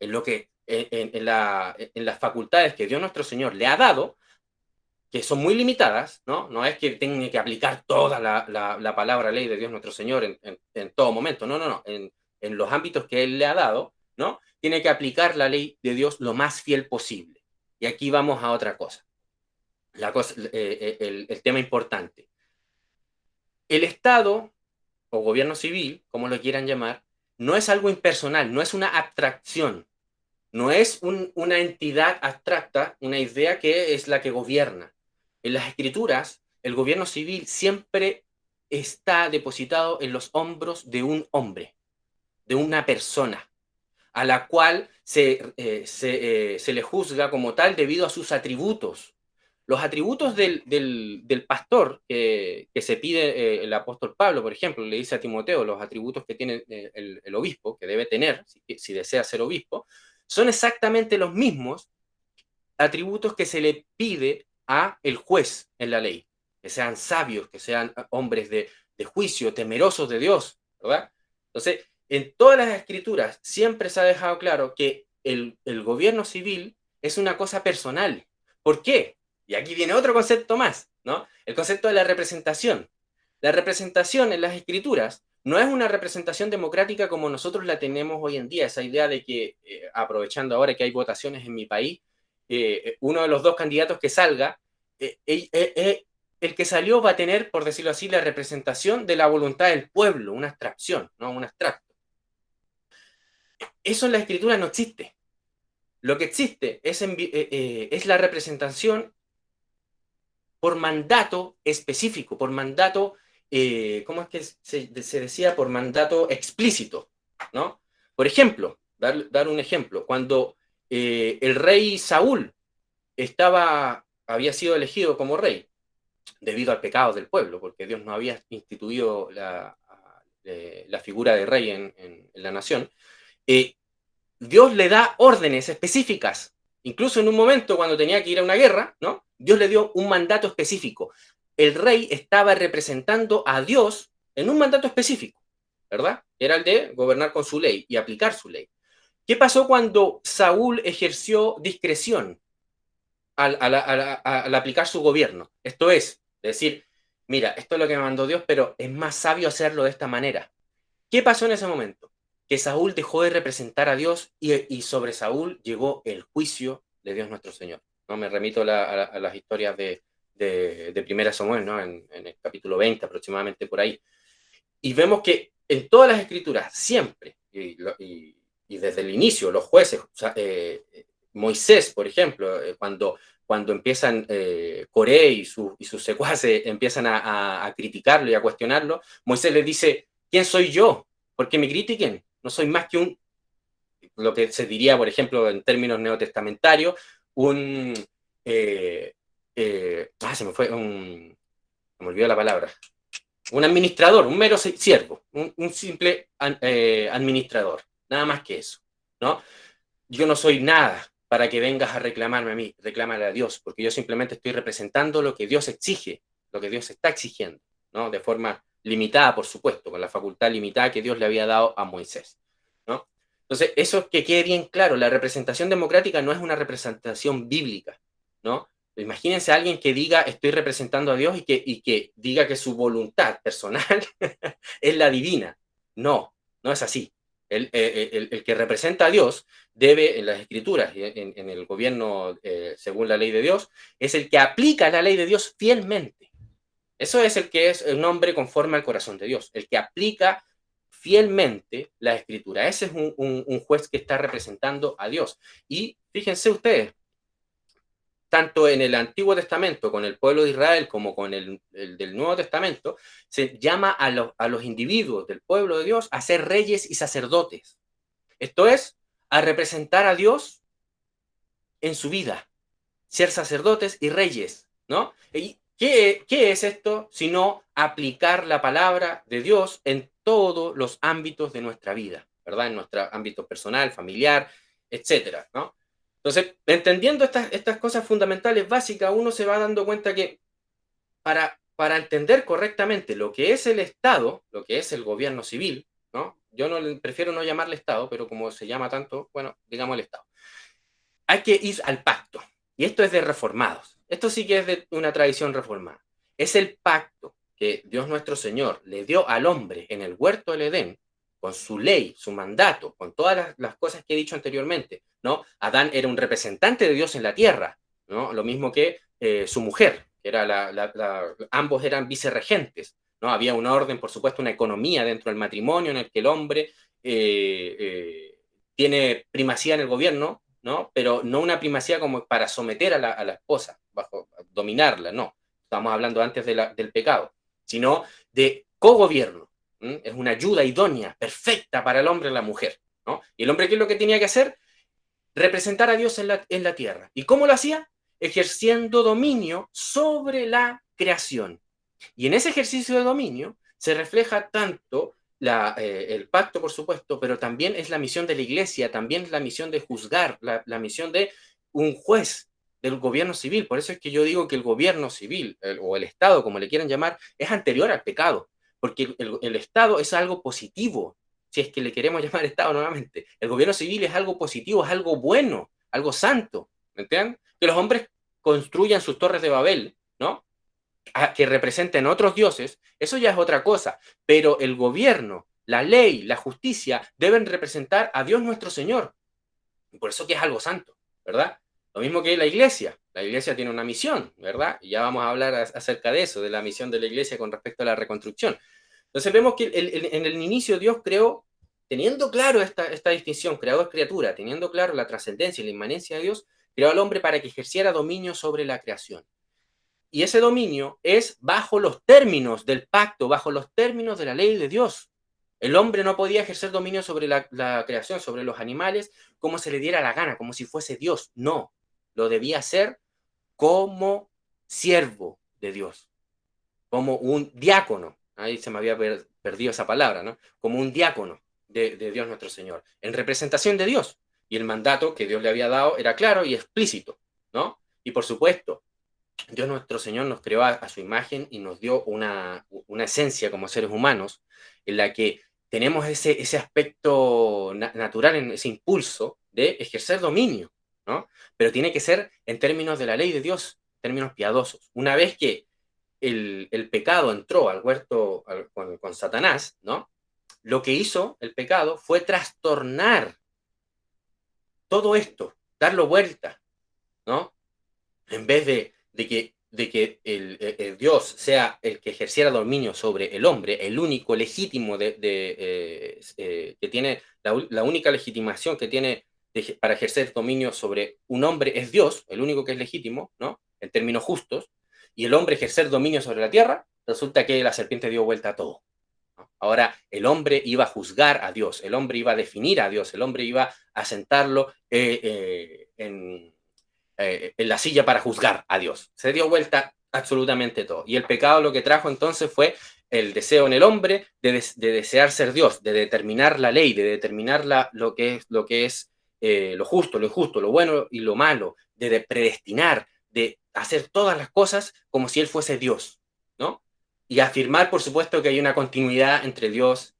en las facultades que Dios nuestro Señor le ha dado, que son muy limitadas, ¿no? No es que tenga que aplicar toda la palabra ley de Dios nuestro Señor en todo momento, no. En los ámbitos que Él le ha dado, ¿no? Tiene que aplicar la ley de Dios lo más fiel posible. Y aquí vamos a otra cosa. El tema importante. El Estado, o gobierno civil, como lo quieran llamar, no es algo impersonal, no es una abstracción, no es una entidad abstracta, una idea que es la que gobierna. En las Escrituras, el gobierno civil siempre está depositado en los hombros de un hombre, de una persona, a la cual se le juzga como tal debido a sus atributos. Los atributos del pastor que se pide el apóstol Pablo, por ejemplo, le dice a Timoteo los atributos que tiene el obispo, que debe tener si desea ser obispo, son exactamente los mismos atributos que se le pide a el juez en la ley, que sean sabios, que sean hombres de juicio, temerosos de Dios, ¿verdad? Entonces, en todas las escrituras siempre se ha dejado claro que el gobierno civil es una cosa personal. ¿Por qué? Y aquí viene otro concepto más, ¿no? El concepto de la representación. La representación en las escrituras no es una representación democrática como nosotros la tenemos hoy en día, esa idea de que, aprovechando ahora que hay votaciones en mi país, uno de los dos candidatos que salga, el que salió va a tener, por decirlo así, la representación de la voluntad del pueblo, una abstracción, ¿no? Un abstracto. Eso en la escritura no existe. Lo que existe es la representación por mandato específico, por mandato, ¿cómo es que se decía? Por mandato explícito, ¿no? Por ejemplo, dar un ejemplo, cuando el rey Saúl había sido elegido como rey, debido al pecado del pueblo, porque Dios no había instituido la figura de rey en la nación, Dios le da órdenes específicas. Incluso en un momento cuando tenía que ir a una guerra, ¿no? Dios le dio un mandato específico. El rey estaba representando a Dios en un mandato específico, ¿verdad? Era el de gobernar con su ley y aplicar su ley. ¿Qué pasó cuando Saúl ejerció discreción al aplicar su gobierno? Esto es decir, mira, esto es lo que me mandó Dios, pero es más sabio hacerlo de esta manera. ¿Qué pasó en ese momento? Que Saúl dejó de representar a Dios y sobre Saúl llegó el juicio de Dios nuestro Señor, ¿no? Me remito a las historias de Primera Samuel, ¿no? En el capítulo 20 aproximadamente por ahí. Y vemos que en todas las escrituras, siempre, y desde el inicio, los jueces, o sea, Moisés, por ejemplo, cuando empiezan Coré y sus secuaces empiezan a criticarlo y a cuestionarlo, Moisés les dice, ¿quién soy yo? ¿Por qué me critiquen? No soy más que lo que se diría, por ejemplo, en términos neotestamentarios, se me olvidó la palabra, un administrador, un mero siervo, un simple administrador, nada más que eso, ¿no? Yo no soy nada para que vengas a reclamarme a mí, reclámale a Dios, porque yo simplemente estoy representando lo que Dios exige, lo que Dios está exigiendo, ¿no? De forma limitada, por supuesto, con la facultad limitada que Dios le había dado a Moisés, ¿no? Entonces, eso que quede bien claro, la representación democrática no es una representación bíblica, ¿no? Imagínense a alguien que diga estoy representando a Dios y que diga que su voluntad personal es la divina. No, no es así. El que representa a Dios debe, en las escrituras y en el gobierno según la ley de Dios, es el que aplica la ley de Dios fielmente. Eso es el que es un hombre conforme al corazón de Dios, el que aplica fielmente la escritura. Ese es un juez que está representando a Dios. Y fíjense ustedes, tanto en el Antiguo Testamento con el pueblo de Israel como con el del Nuevo Testamento, se llama a los individuos del pueblo de Dios a ser reyes y sacerdotes. Esto es, a representar a Dios en su vida, ser sacerdotes y reyes, ¿no? ¿Y qué es esto? Sino aplicar la palabra de Dios en todos los ámbitos de nuestra vida, ¿verdad? En nuestro ámbito personal, familiar, etcétera, ¿no? Entonces, entendiendo estas cosas fundamentales, básicas, uno se va dando cuenta que para entender correctamente lo que es el Estado, lo que es el gobierno civil, ¿no? Yo prefiero no llamarle Estado, pero como se llama tanto, bueno, digamos el Estado. Hay que ir al pacto. Y esto es de reformados. Esto sí que es de una tradición reformada. Es el pacto que Dios nuestro Señor le dio al hombre en el huerto del Edén, con su ley, su mandato, con todas las cosas que he dicho anteriormente, ¿no? Adán era un representante de Dios en la tierra, ¿no? Lo mismo que su mujer, que era ambos eran vicerregentes, ¿no? Había un orden, por supuesto, una economía dentro del matrimonio en el que el hombre tiene primacía en el gobierno, ¿no? Pero no una primacía como para someter a la esposa, dominarla, no. Estamos hablando antes del pecado, sino de cogobierno. Es una ayuda idónea, perfecta para el hombre y la mujer, ¿no? Y el hombre, ¿qué es lo que tenía que hacer? Representar a Dios en la tierra. ¿Y cómo lo hacía? Ejerciendo dominio sobre la creación. Y en ese ejercicio de dominio se refleja tanto el pacto, por supuesto, pero también es la misión de la iglesia, también es la misión de juzgar, la misión de un juez del gobierno civil. Por eso es que yo digo que el gobierno civil, o el Estado, como le quieran llamar, es anterior al pecado, porque el Estado es algo positivo, si es que le queremos llamar Estado nuevamente. El gobierno civil es algo positivo, es algo bueno, algo santo, ¿me entienden? Que los hombres construyan sus torres de Babel, ¿no? Que representen otros dioses, eso ya es otra cosa, pero el gobierno, la ley, la justicia deben representar a Dios nuestro Señor, y por eso que es algo santo, ¿verdad? Lo mismo que la iglesia tiene una misión, ¿verdad? Y ya vamos a hablar acerca de eso, de la misión de la iglesia con respecto a la reconstrucción. Entonces vemos que en el inicio Dios creó, teniendo claro esta distinción, creador criatura, teniendo claro la trascendencia y la inmanencia de Dios, creó al hombre para que ejerciera dominio sobre la creación. Y ese dominio es bajo los términos del pacto, bajo los términos de la ley de Dios. El hombre no podía ejercer dominio sobre la creación, sobre los animales, como se le diera la gana, como si fuese Dios. No, lo debía hacer como siervo de Dios, como un diácono. Ahí se me había perdido esa palabra, ¿no? Como un diácono de Dios nuestro Señor, en representación de Dios. Y el mandato que Dios le había dado era claro y explícito, ¿no? Y por supuesto, Dios nuestro Señor nos creó a su imagen y nos dio una esencia como seres humanos en la que tenemos ese aspecto natural, ese impulso de ejercer dominio, ¿no? Pero tiene que ser en términos de la ley de Dios, en términos piadosos. Una vez que el pecado entró al huerto con Satanás, ¿no? Lo que hizo el pecado fue trastornar todo esto, darlo vuelta, ¿no? En vez de que el Dios sea el que ejerciera dominio sobre el hombre, el único legítimo que tiene, la única legitimación que tiene para ejercer dominio sobre un hombre es Dios, el único que es legítimo, ¿no? En términos justos, y el hombre ejercer dominio sobre la tierra, resulta que la serpiente dio vuelta a todo, ¿no? Ahora, el hombre iba a juzgar a Dios, el hombre iba a definir a Dios, el hombre iba a sentarlo en la silla para juzgar a Dios. Se dio vuelta absolutamente todo. Y el pecado lo que trajo entonces fue el deseo en el hombre de desear ser Dios, de determinar la ley, de determinar lo que es lo justo, lo injusto, lo bueno y lo malo, de predestinar, de hacer todas las cosas como si Él fuese Dios, ¿no? Y afirmar, por supuesto, que hay una continuidad entre Dios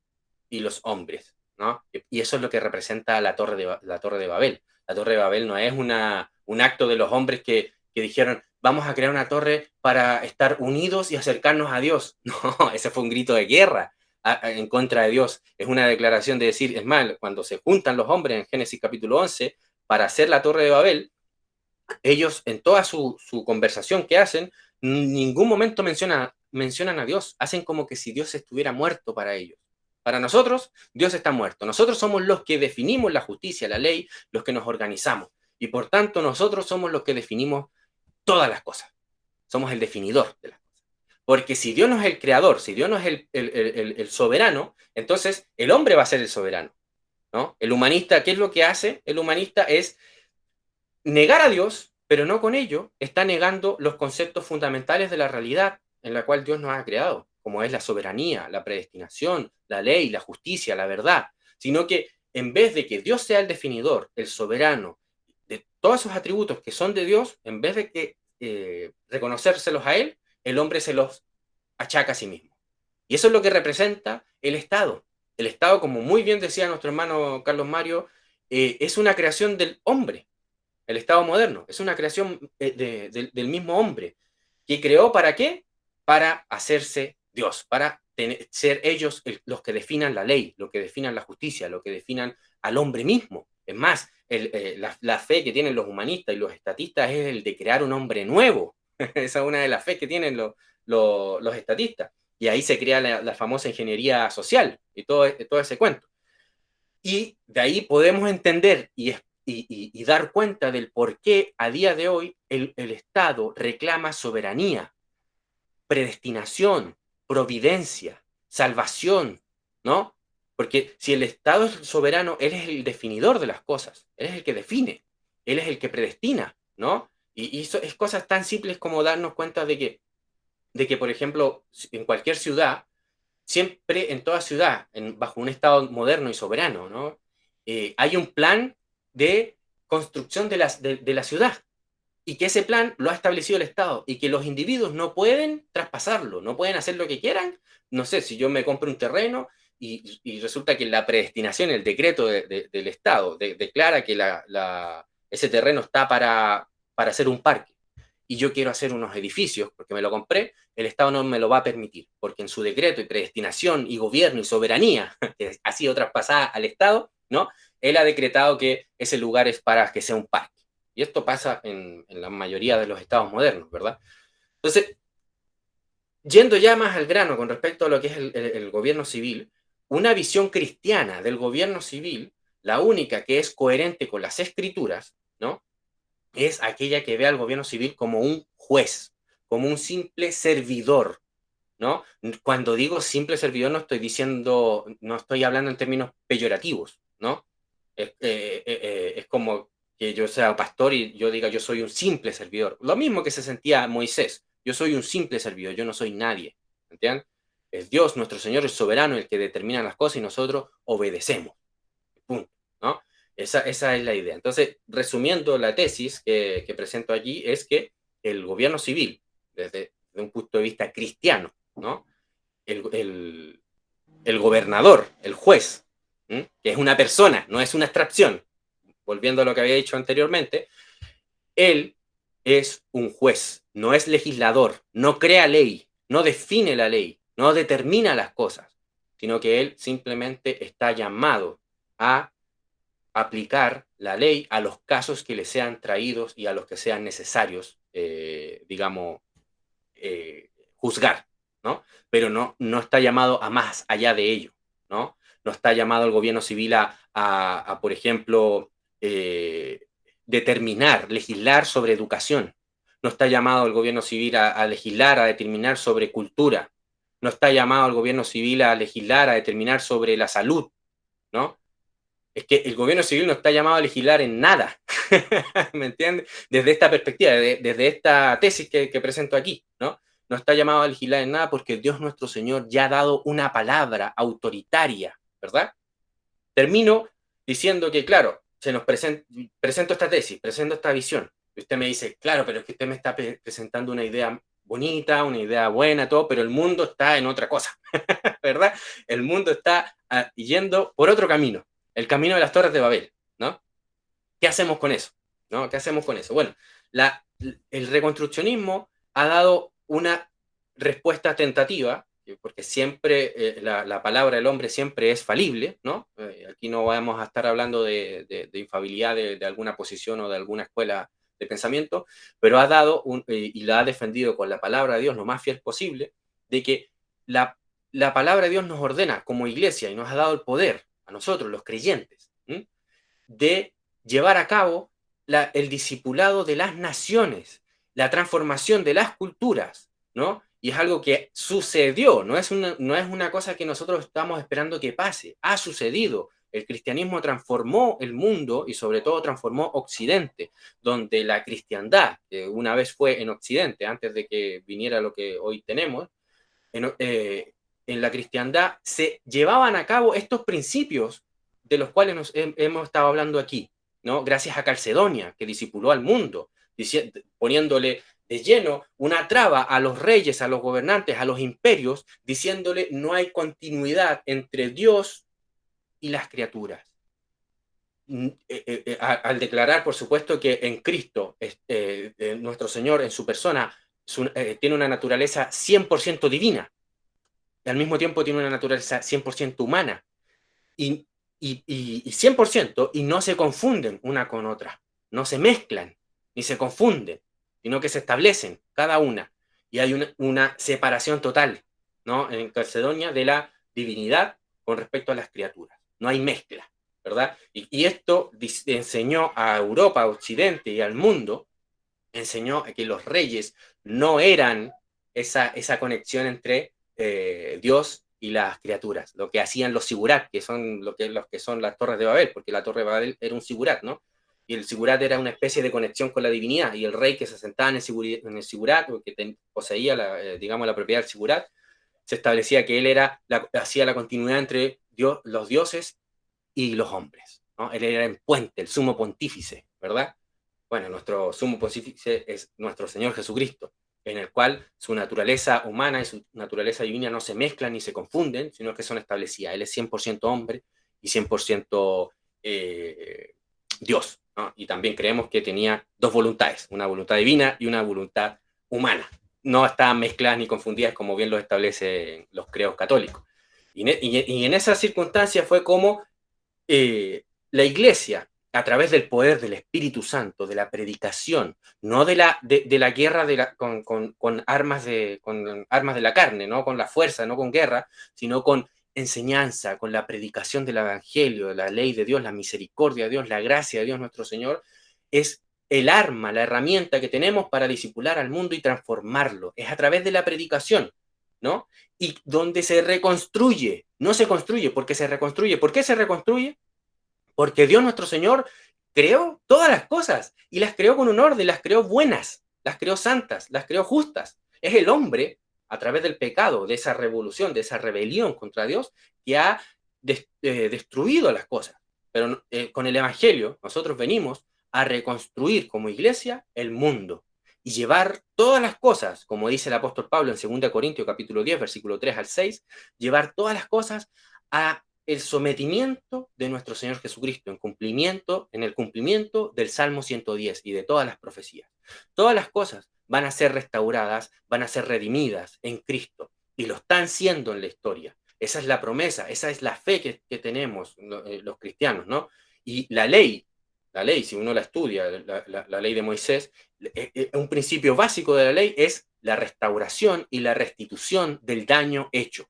y los hombres, ¿no? Y eso es lo que representa la Torre de Babel. La Torre de Babel no es un acto de los hombres que dijeron, vamos a crear una torre para estar unidos y acercarnos a Dios. No, ese fue un grito de guerra en contra de Dios. Es una declaración de decir, es más, cuando se juntan los hombres en Génesis capítulo 11 para hacer la torre de Babel, ellos en toda su conversación que hacen, en ningún momento mencionan a Dios. Hacen como que si Dios estuviera muerto para ellos. Para nosotros, Dios está muerto. Nosotros somos los que definimos la justicia, la ley, los que nos organizamos. Y por tanto, nosotros somos los que definimos todas las cosas. Somos el definidor de las cosas. Porque si Dios no es el creador, si Dios no es el soberano, entonces el hombre va a ser el soberano, ¿no? El humanista, ¿qué es lo que hace? El humanista es negar a Dios, pero no con ello está negando los conceptos fundamentales de la realidad en la cual Dios nos ha creado, como es la soberanía, la predestinación, la ley, la justicia, la verdad, sino que en vez de que Dios sea el definidor, el soberano, de todos esos atributos que son de Dios, en vez de que reconocérselos a Él, el hombre se los achaca a sí mismo. Y eso es lo que representa el Estado. El Estado, como muy bien decía nuestro hermano Carlos Mario, es una creación del hombre. El Estado moderno es una creación del mismo hombre, que creó ¿para qué? Para hacerse Dios, para ser ellos los que definan la ley, los que definan la justicia, los que definan al hombre mismo. Es más, la fe que tienen los humanistas y los estatistas es el de crear un hombre nuevo. Esa es una de las fe que tienen los estatistas. Y ahí se crea la famosa ingeniería social y todo ese cuento. Y de ahí podemos entender y dar cuenta del por qué a día de hoy el Estado reclama soberanía, predestinación, providencia, salvación, ¿no? Porque si el Estado es soberano, él es el definidor de las cosas, él es el que define, él es el que predestina, ¿no? Y eso es cosas tan simples como darnos cuenta de que, por ejemplo, en cualquier ciudad, siempre en toda ciudad, bajo un Estado moderno y soberano, ¿no? Hay un plan de construcción de la ciudad y que ese plan lo ha establecido el Estado y que los individuos no pueden traspasarlo, no pueden hacer lo que quieran. No sé, si yo me compro un terreno y resulta que la predestinación, el decreto del Estado declara que ese terreno está para hacer un parque y yo quiero hacer unos edificios porque me lo compré, el Estado no me lo va a permitir, porque en su decreto y predestinación y gobierno y soberanía, que ha sido traspasada al Estado, ¿no? Él ha decretado que ese lugar es para que sea un parque. Y esto pasa en la mayoría de los estados modernos, ¿verdad? Entonces, yendo ya más al grano con respecto a lo que es el gobierno civil, una visión cristiana del gobierno civil, la única que es coherente con las escrituras, ¿no? Es aquella que ve al gobierno civil como un juez, como un simple servidor, ¿no? Cuando digo simple servidor no estoy hablando en términos peyorativos, ¿no? Es como que yo sea pastor y yo diga yo soy un simple servidor. Lo mismo que se sentía Moisés, yo soy un simple servidor, yo no soy nadie, ¿entienden? Es Dios, nuestro Señor, es soberano, el que determina las cosas y nosotros obedecemos, punto, ¿no? Esa es la idea. Entonces, resumiendo la tesis que presento aquí, es que el gobierno civil, desde un punto de vista cristiano, ¿no? El gobernador, el juez, ¿m? Que es una persona, no es una abstracción, volviendo a lo que había dicho anteriormente, él es un juez, no es legislador, no crea ley, no define la ley, no determina las cosas, sino que él simplemente está llamado a aplicar la ley a los casos que le sean traídos y a los que sean necesarios, digamos, juzgar, ¿no? Pero no está llamado a más allá de ello, ¿no? No está llamado el gobierno civil por ejemplo, determinar, legislar sobre educación. No está llamado el gobierno civil a legislar, a determinar sobre cultura. No está llamado el gobierno civil a legislar, a determinar sobre la salud, ¿no? Es que el gobierno civil no está llamado a legislar en nada, ¿me entiendes? Desde esta perspectiva, desde esta tesis que presento aquí, ¿no? No está llamado a legislar en nada porque Dios nuestro Señor ya ha dado una palabra autoritaria, ¿verdad? Termino diciendo que, claro, presento esta tesis, presento esta visión. Y usted me dice, claro, pero es que usted me está presentando una idea bonita, una idea buena, todo, pero el mundo está en otra cosa, ¿verdad? El mundo está yendo por otro camino, el camino de las Torres de Babel, ¿no? ¿Qué hacemos con eso? ¿No? ¿Qué hacemos con eso? Bueno, el reconstruccionismo ha dado una respuesta tentativa, porque siempre la palabra del hombre siempre es falible, ¿no? Aquí no vamos a estar hablando de infabilidad de alguna posición o de alguna escuela de pensamiento, pero ha dado y la ha defendido con la palabra de Dios lo más fiel posible, de que la palabra de Dios nos ordena como iglesia y nos ha dado el poder a nosotros, los creyentes, de llevar a cabo el discipulado de las naciones, la transformación de las culturas, ¿no? Y es algo que sucedió, no es una cosa que nosotros estamos esperando que pase, ha sucedido. El cristianismo transformó el mundo y sobre todo transformó Occidente, donde la cristiandad, que una vez fue en Occidente, antes de que viniera lo que hoy tenemos, en la cristiandad se llevaban a cabo estos principios de los cuales hemos estado hablando aquí, ¿no? Gracias a Calcedonia, que discipuló al mundo, poniéndole de lleno una traba a los reyes, a los gobernantes, a los imperios, diciéndole no hay continuidad entre Dios y las criaturas. Al declarar, por supuesto, que en Cristo, nuestro Señor en su persona, tiene una naturaleza 100% divina, y al mismo tiempo tiene una naturaleza 100% humana, y 100%, y no se confunden una con otra, no se mezclan, ni se confunden, sino que se establecen cada una, y hay una separación total, ¿no? En Calcedonia de la divinidad con respecto a las criaturas, no hay mezcla, ¿verdad? Y esto enseñó a Europa, a Occidente y al mundo, enseñó que los reyes no eran esa conexión entre Dios y las criaturas, lo que hacían los sigurat, que son los que son las torres de Babel, porque la torre de Babel era un sigurat, ¿no? Y el sigurat era una especie de conexión con la divinidad, y el rey que se sentaba en el sigurat, o que poseía digamos, la propiedad del sigurat, se establecía que él hacía la continuidad entre los dioses y los hombres, ¿no? Él era el puente, el sumo pontífice, ¿verdad? Bueno, nuestro sumo pontífice es nuestro Señor Jesucristo, en el cual su naturaleza humana y su naturaleza divina no se mezclan ni se confunden, sino que son establecidas. Él es 100% hombre y 100% Dios, ¿no? Y también creemos que tenía dos voluntades, una voluntad divina y una voluntad humana. No estaban mezcladas ni confundidas, como bien lo establecen los credos católicos. Y en esa circunstancia fue como la iglesia, a través del poder del Espíritu Santo, de la predicación, no de la guerra con armas de la carne, no con la fuerza, no con guerra, sino con enseñanza, con la predicación del Evangelio, de la ley de Dios, la misericordia de Dios, la gracia de Dios nuestro Señor, es el arma, la herramienta que tenemos para discipular al mundo y transformarlo. Es a través de la predicación, ¿no? Y donde se reconstruye, no se construye, porque se reconstruye. ¿Por qué se reconstruye? Porque Dios nuestro Señor creó todas las cosas y las creó con un orden, las creó buenas, las creó santas, las creó justas. Es el hombre, a través del pecado, de esa revolución, de esa rebelión contra Dios, que ha destruido las cosas. Pero con el Evangelio nosotros venimos a reconstruir como iglesia el mundo y llevar todas las cosas, como dice el apóstol Pablo en 2 Corintios capítulo 10, versículo 3 al 6, llevar todas las cosas a el sometimiento de nuestro Señor Jesucristo, en el cumplimiento del Salmo 110 y de todas las profecías. Todas las cosas van a ser restauradas, van a ser redimidas en Cristo, y lo están siendo en la historia. Esa es la promesa, esa es la fe que tenemos los cristianos, ¿no? Y la ley, si uno la estudia, la ley de Moisés, un principio básico de la ley es la restauración y la restitución del daño hecho.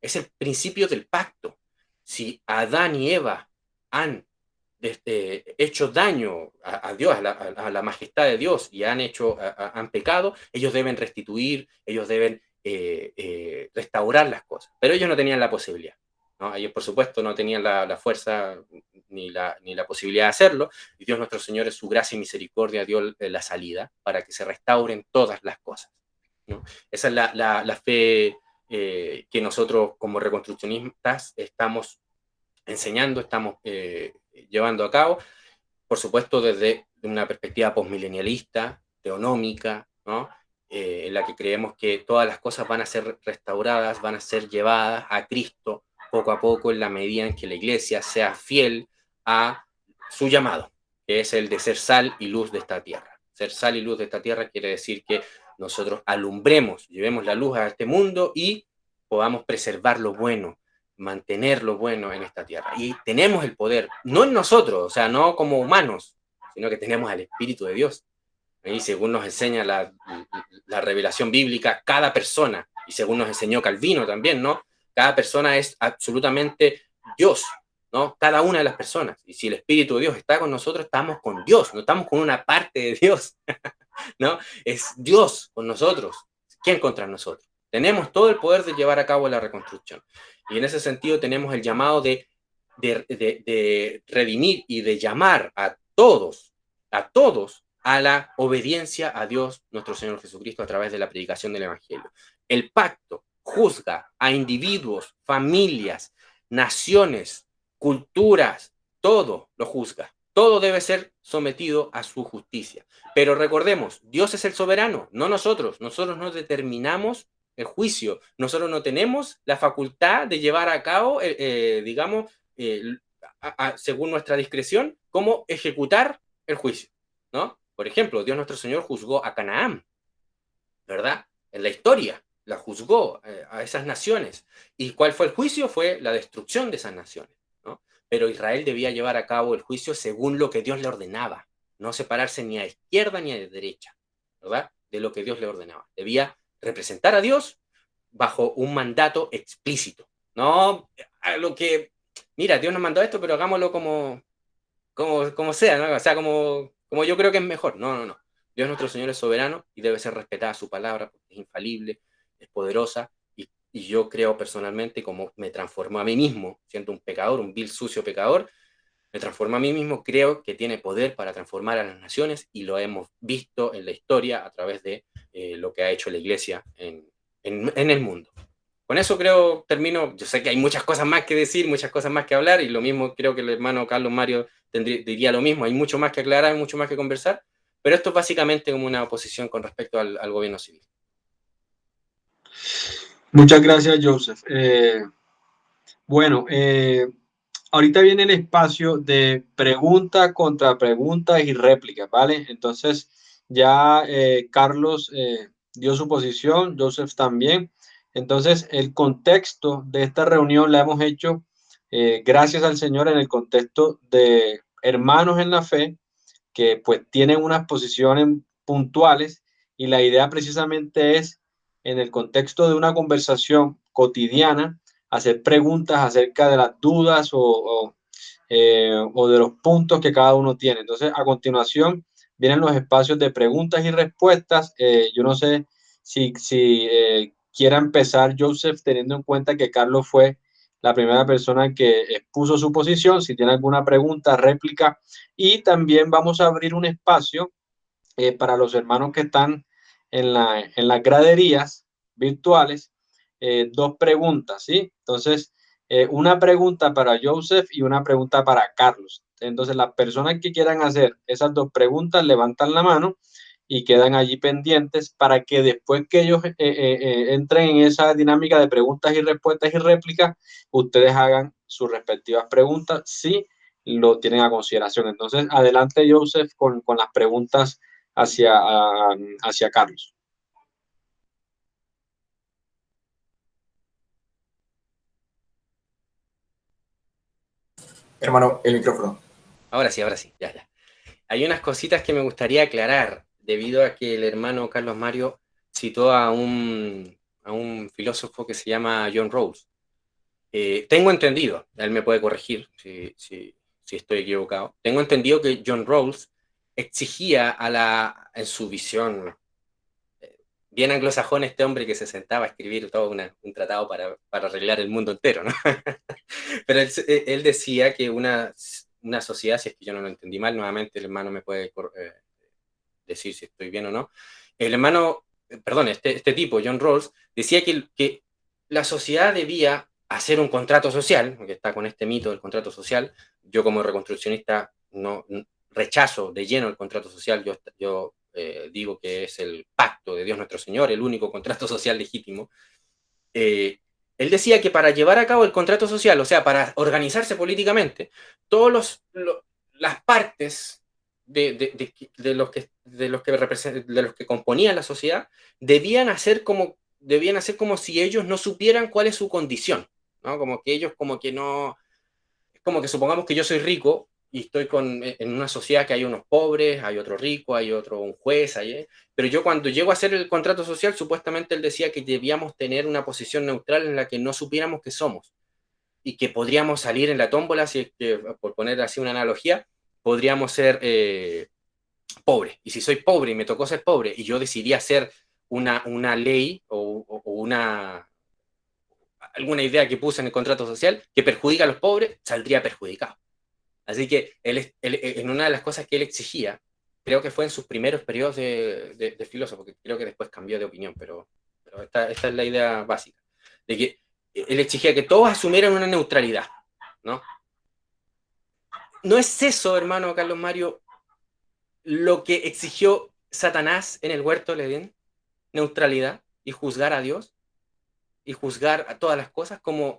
Es el principio del pacto. Si Adán y Eva han hecho daño a Dios, a la majestad de Dios, y han pecado, ellos deben restituir, ellos deben restaurar las cosas. Pero ellos no tenían la posibilidad, ¿no? Ellos, por supuesto, no tenían la fuerza ni la posibilidad de hacerlo, y Dios nuestro Señor, en su gracia y misericordia, dio la salida para que se restauren todas las cosas, ¿no? Esa es la fe que nosotros como reconstruccionistas estamos enseñando, estamos llevando a cabo, por supuesto desde una perspectiva postmilenialista, teonómica, ¿no? En la que creemos que todas las cosas van a ser restauradas, van a ser llevadas a Cristo poco a poco, en la medida en que la iglesia sea fiel a su llamado, que es el de ser sal y luz de esta tierra. Ser sal y luz de esta tierra quiere decir que nosotros alumbremos, llevemos la luz a este mundo y podamos preservar lo bueno, mantener lo bueno en esta tierra. Y tenemos el poder, no en nosotros, o sea, no como humanos, sino que tenemos al Espíritu de Dios. Y según nos enseña la revelación bíblica, cada persona, y según nos enseñó Calvino también, ¿no? Cada persona es absolutamente Dios, ¿no? Cada una de las personas. Y si el Espíritu de Dios está con nosotros, estamos con Dios, no estamos con una parte de Dios, ¿no? Es Dios con nosotros. ¿Quién contra nosotros? Tenemos todo el poder de llevar a cabo la reconstrucción. Y en ese sentido tenemos el llamado de redimir y de llamar a todos, a la obediencia a Dios, nuestro Señor Jesucristo, a través de la predicación del Evangelio. El pacto juzga a individuos, familias, naciones, culturas, todo lo juzga. Todo debe ser sometido a su justicia. Pero recordemos, Dios es el soberano, no nosotros. Nosotros no determinamos el juicio. Nosotros no tenemos la facultad de llevar a cabo, digamos, según nuestra discreción, cómo ejecutar el juicio, ¿no? Por ejemplo, Dios nuestro Señor juzgó a Canaán, ¿verdad? En la historia la juzgó a esas naciones. ¿Y cuál fue el juicio? Fue la destrucción de esas naciones, ¿no? Pero Israel debía llevar a cabo el juicio según lo que Dios le ordenaba, no separarse ni a izquierda ni a derecha, ¿verdad? De lo que Dios le ordenaba. Debía representar a Dios bajo un mandato explícito, no a lo que, mira, Dios nos mandó esto, pero hagámoslo como sea, ¿no? O sea, como yo creo que es mejor. No. Dios nuestro Señor es soberano y debe ser respetada su palabra porque es infalible, es poderosa, y yo creo personalmente, como me transformó a mí mismo, siendo un pecador, un vil, sucio pecador, me transformó a mí mismo, creo que tiene poder para transformar a las naciones, y lo hemos visto en la historia a través de lo que ha hecho la Iglesia en el mundo. Con eso creo, termino. Yo sé que hay muchas cosas más que decir, muchas cosas más que hablar, y lo mismo creo que el hermano Carlos Mario diría lo mismo. Hay mucho más que aclarar, mucho más que conversar, pero esto es básicamente como una oposición con respecto al gobierno civil. Muchas gracias, Joseph. Bueno, ahorita viene el espacio de pregunta contra preguntas y réplicas, ¿vale? Entonces, ya Carlos dio su posición, Joseph también. Entonces, el contexto de esta reunión la hemos hecho, gracias al Señor, en el contexto de hermanos en la fe que pues tienen unas posiciones puntuales, y la idea precisamente es, en el contexto de una conversación cotidiana, hacer preguntas acerca de las dudas o de los puntos que cada uno tiene. Entonces, a continuación vienen los espacios de preguntas y respuestas. Yo no sé si quiera empezar Joseph, teniendo en cuenta que Carlos fue la primera persona que expuso su posición, si tiene alguna pregunta, réplica, y también vamos a abrir un espacio para los hermanos que están en las graderías virtuales, dos preguntas, ¿sí? Entonces, una pregunta para Joseph y una pregunta para Carlos. Entonces, las personas que quieran hacer esas dos preguntas levantan la mano y quedan allí pendientes para que después que ellos entren en esa dinámica de preguntas y respuestas y réplicas, ustedes hagan sus respectivas preguntas si lo tienen a consideración. Entonces, adelante, Joseph, con las preguntas hacia Carlos. Hermano, el micrófono. Ahora sí, ya. Hay unas cositas que me gustaría aclarar, debido a que el hermano Carlos Mario citó a un filósofo que se llama John Rawls. Tengo entendido, él me puede corregir si estoy equivocado, tengo entendido que John Rawls exigía en su visión, bien anglosajón, este hombre que se sentaba a escribir todo un tratado para arreglar el mundo entero, ¿no? Pero él decía que una sociedad, si es que yo no lo entendí mal, nuevamente el hermano me puede decir si estoy bien o no, el hermano, perdón, este tipo, John Rawls, decía que la sociedad debía hacer un contrato social, que está con este mito del contrato social. Yo como reconstruccionista no rechazo de lleno el contrato social. Yo digo que es el pacto de Dios nuestro Señor, el único contrato social legítimo. Él decía que para llevar a cabo el contrato social, o sea, para organizarse políticamente, todas las partes de los que componían la sociedad debían hacer como si ellos no supieran cuál es su condición, ¿no? Como que ellos como que no, es como que supongamos que yo soy rico y estoy en una sociedad que hay unos pobres, hay otro rico, hay otro, un juez, pero yo cuando llego a hacer el contrato social, supuestamente él decía que debíamos tener una posición neutral en la que no supiéramos qué somos y que podríamos salir en la tómbola, si es que, por poner así una analogía, podríamos ser pobre. Y si soy pobre y me tocó ser pobre y yo decidí hacer una ley o alguna idea que puse en el contrato social que perjudica a los pobres, saldría perjudicado. Así que en una de las cosas que él exigía, creo que fue en sus primeros periodos de filósofo, que creo que después cambió de opinión, pero esta es la idea básica, de que él exigía que todos asumieran una neutralidad, ¿no? ¿No es eso, hermano Carlos Mario, lo que exigió Satanás en el huerto del Edén? Neutralidad y juzgar a Dios y juzgar a todas las cosas como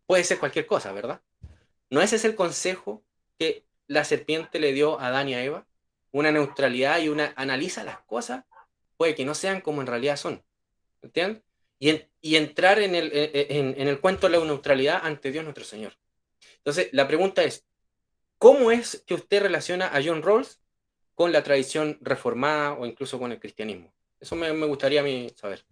puede ser cualquier cosa, ¿verdad? ¿No ese es el consejo que la serpiente le dio a Adán y a Eva? Una neutralidad y analiza las cosas, puede que no sean como en realidad son, ¿entiendes? Y entrar en el cuento de la neutralidad ante Dios nuestro Señor. Entonces, la pregunta es, ¿cómo es que usted relaciona a John Rawls con la tradición reformada o incluso con el cristianismo? Eso me gustaría a mí saber.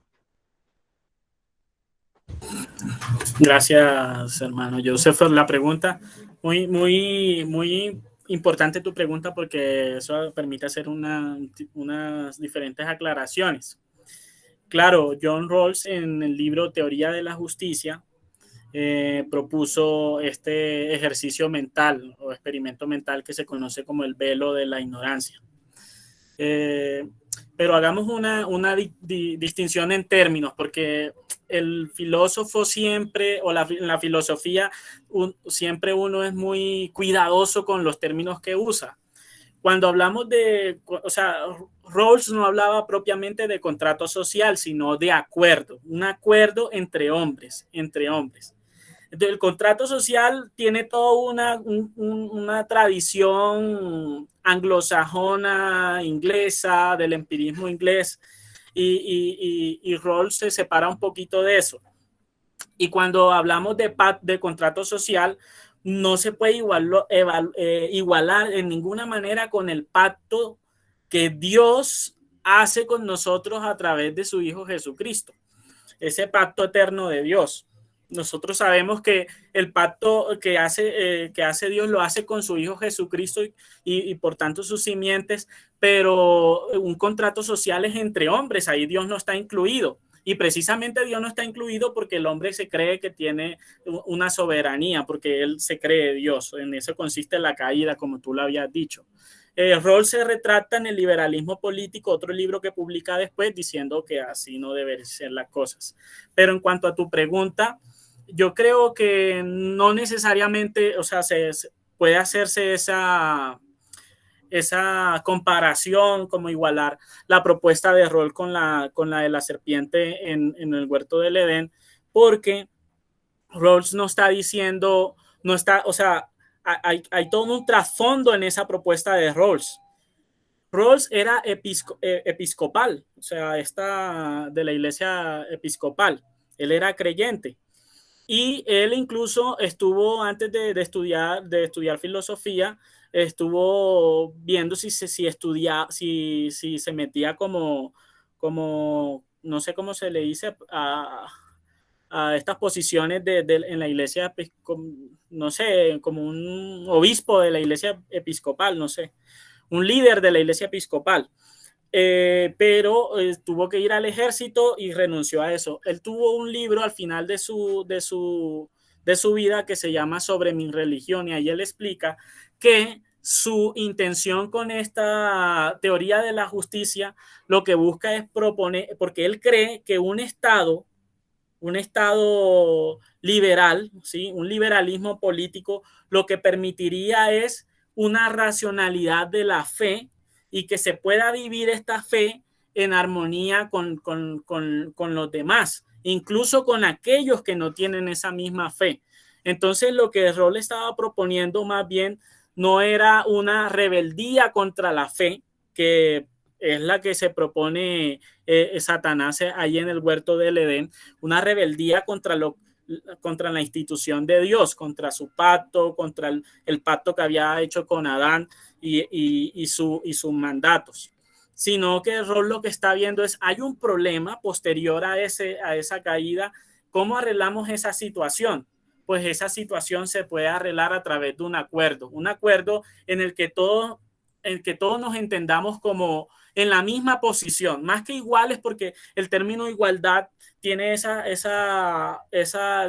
Gracias, hermano Joseph, la pregunta. Muy importante tu pregunta porque eso permite hacer unas diferentes aclaraciones. Claro, John Rawls en el libro Teoría de la Justicia propuso este ejercicio mental o experimento mental que se conoce como el velo de la ignorancia. Pero hagamos una distinción en términos, porque el filósofo siempre, o la filosofía, siempre uno es muy cuidadoso con los términos que usa. Cuando hablamos o sea, Rawls no hablaba propiamente de contrato social, sino de acuerdo, un acuerdo entre hombres. Entonces, el contrato social tiene toda una tradición anglosajona, inglesa, del empirismo inglés, y Rawls se separa un poquito de eso. Y cuando hablamos de contrato social, no se puede igualar en ninguna manera con el pacto que Dios hace con nosotros a través de su Hijo Jesucristo, ese pacto eterno de Dios. Nosotros sabemos que el pacto que hace Dios lo hace con su Hijo Jesucristo y por tanto sus simientes, pero un contrato social es entre hombres, ahí Dios no está incluido. Y precisamente Dios no está incluido porque el hombre se cree que tiene una soberanía, porque él se cree Dios. En eso consiste la caída, como tú lo habías dicho. Rawls se retrata en el liberalismo político, otro libro que publica después, diciendo que así no deben ser las cosas. Pero en cuanto a tu pregunta, yo creo que no necesariamente, o sea, puede hacerse esa comparación, como igualar la propuesta de Rawls con la de la serpiente en el huerto del Edén, porque Rawls no está diciendo, no está, o sea, hay todo un trasfondo en esa propuesta de Rawls. Rawls era episcopal, o sea, está de la iglesia episcopal. Él era creyente. Y él incluso estuvo, antes de estudiar filosofía, estuvo viendo si se metía como, no sé cómo se le dice, a estas posiciones en la iglesia, no sé, como un obispo de la iglesia episcopal, no sé, un líder de la iglesia episcopal. Pero tuvo que ir al ejército y renunció a eso. Él tuvo un libro al final de su vida que se llama Sobre mi religión, y ahí él explica que su intención con esta teoría de la justicia lo que busca es proponer, porque él cree que un Estado liberal, ¿sí? Un liberalismo político, lo que permitiría es una racionalidad de la fe y que se pueda vivir esta fe en armonía con los demás, incluso con aquellos que no tienen esa misma fe. Entonces, lo que Rawls estaba proponiendo más bien no era una rebeldía contra la fe, que es la que se propone Satanás ahí en el huerto del Edén, una rebeldía contra la institución de Dios, contra su pacto, contra el pacto que había hecho con Adán y sus mandatos, sino que Ron lo que está viendo es, hay un problema posterior a esa caída. ¿Cómo arreglamos esa situación? Pues esa situación se puede arreglar a través de un acuerdo en el que todos nos entendamos como en la misma posición, más que iguales, porque el término igualdad tiene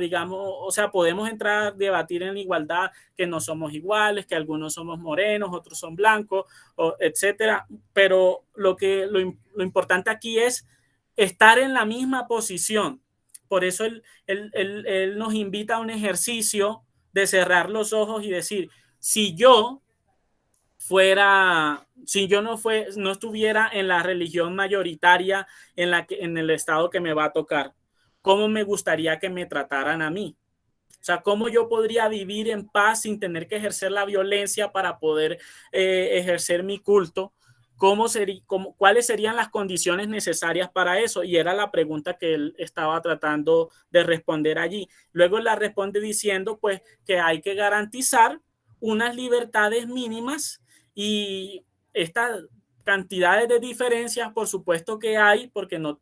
digamos, o sea, podemos entrar a debatir en igualdad, que no somos iguales, que algunos somos morenos, otros son blancos, etcétera, pero lo importante aquí es estar en la misma posición. Por eso él nos invita a un ejercicio de cerrar los ojos y decir, si yo no estuviera en la religión mayoritaria en el estado que me va a tocar, ¿cómo me gustaría que me trataran a mí? O sea, ¿cómo yo podría vivir en paz sin tener que ejercer la violencia para poder ejercer mi culto? ¿Cuáles serían las condiciones necesarias para eso? Y era la pregunta que él estaba tratando de responder allí. Luego la responde diciendo, pues, que hay que garantizar unas libertades mínimas y estas cantidades de diferencias, por supuesto que hay, porque no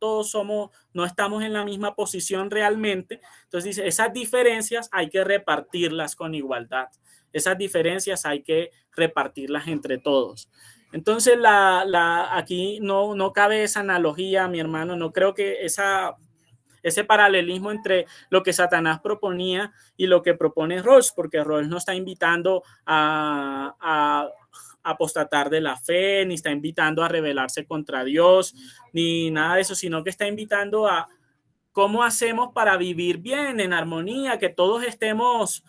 estamos en la misma posición realmente. Entonces dice, esas diferencias hay que repartirlas con igualdad. Esas diferencias hay que repartirlas entre todos. Entonces, aquí no cabe esa analogía, mi hermano. No creo que ese paralelismo entre lo que Satanás proponía y lo que propone Rawls, porque Rawls no está invitando a apostatar de la fe, ni está invitando a rebelarse contra Dios, ni nada de eso, sino que está invitando a cómo hacemos para vivir bien, en armonía, que todos estemos,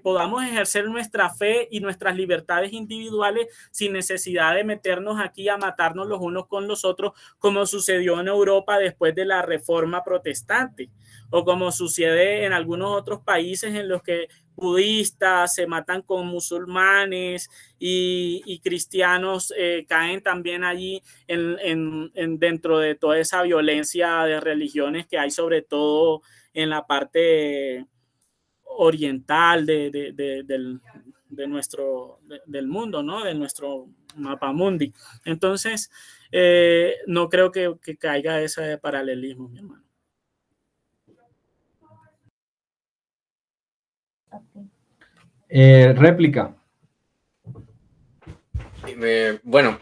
podamos ejercer nuestra fe y nuestras libertades individuales sin necesidad de meternos aquí a matarnos los unos con los otros, como sucedió en Europa después de la Reforma Protestante, o como sucede en algunos otros países en los que budistas se matan con musulmanes y cristianos caen también allí dentro de toda esa violencia de religiones que hay, sobre todo en la parte oriental del mundo, ¿no? De nuestro mapa mundi. Entonces, no creo que caiga ese paralelismo, mi hermano. Réplica. Bueno,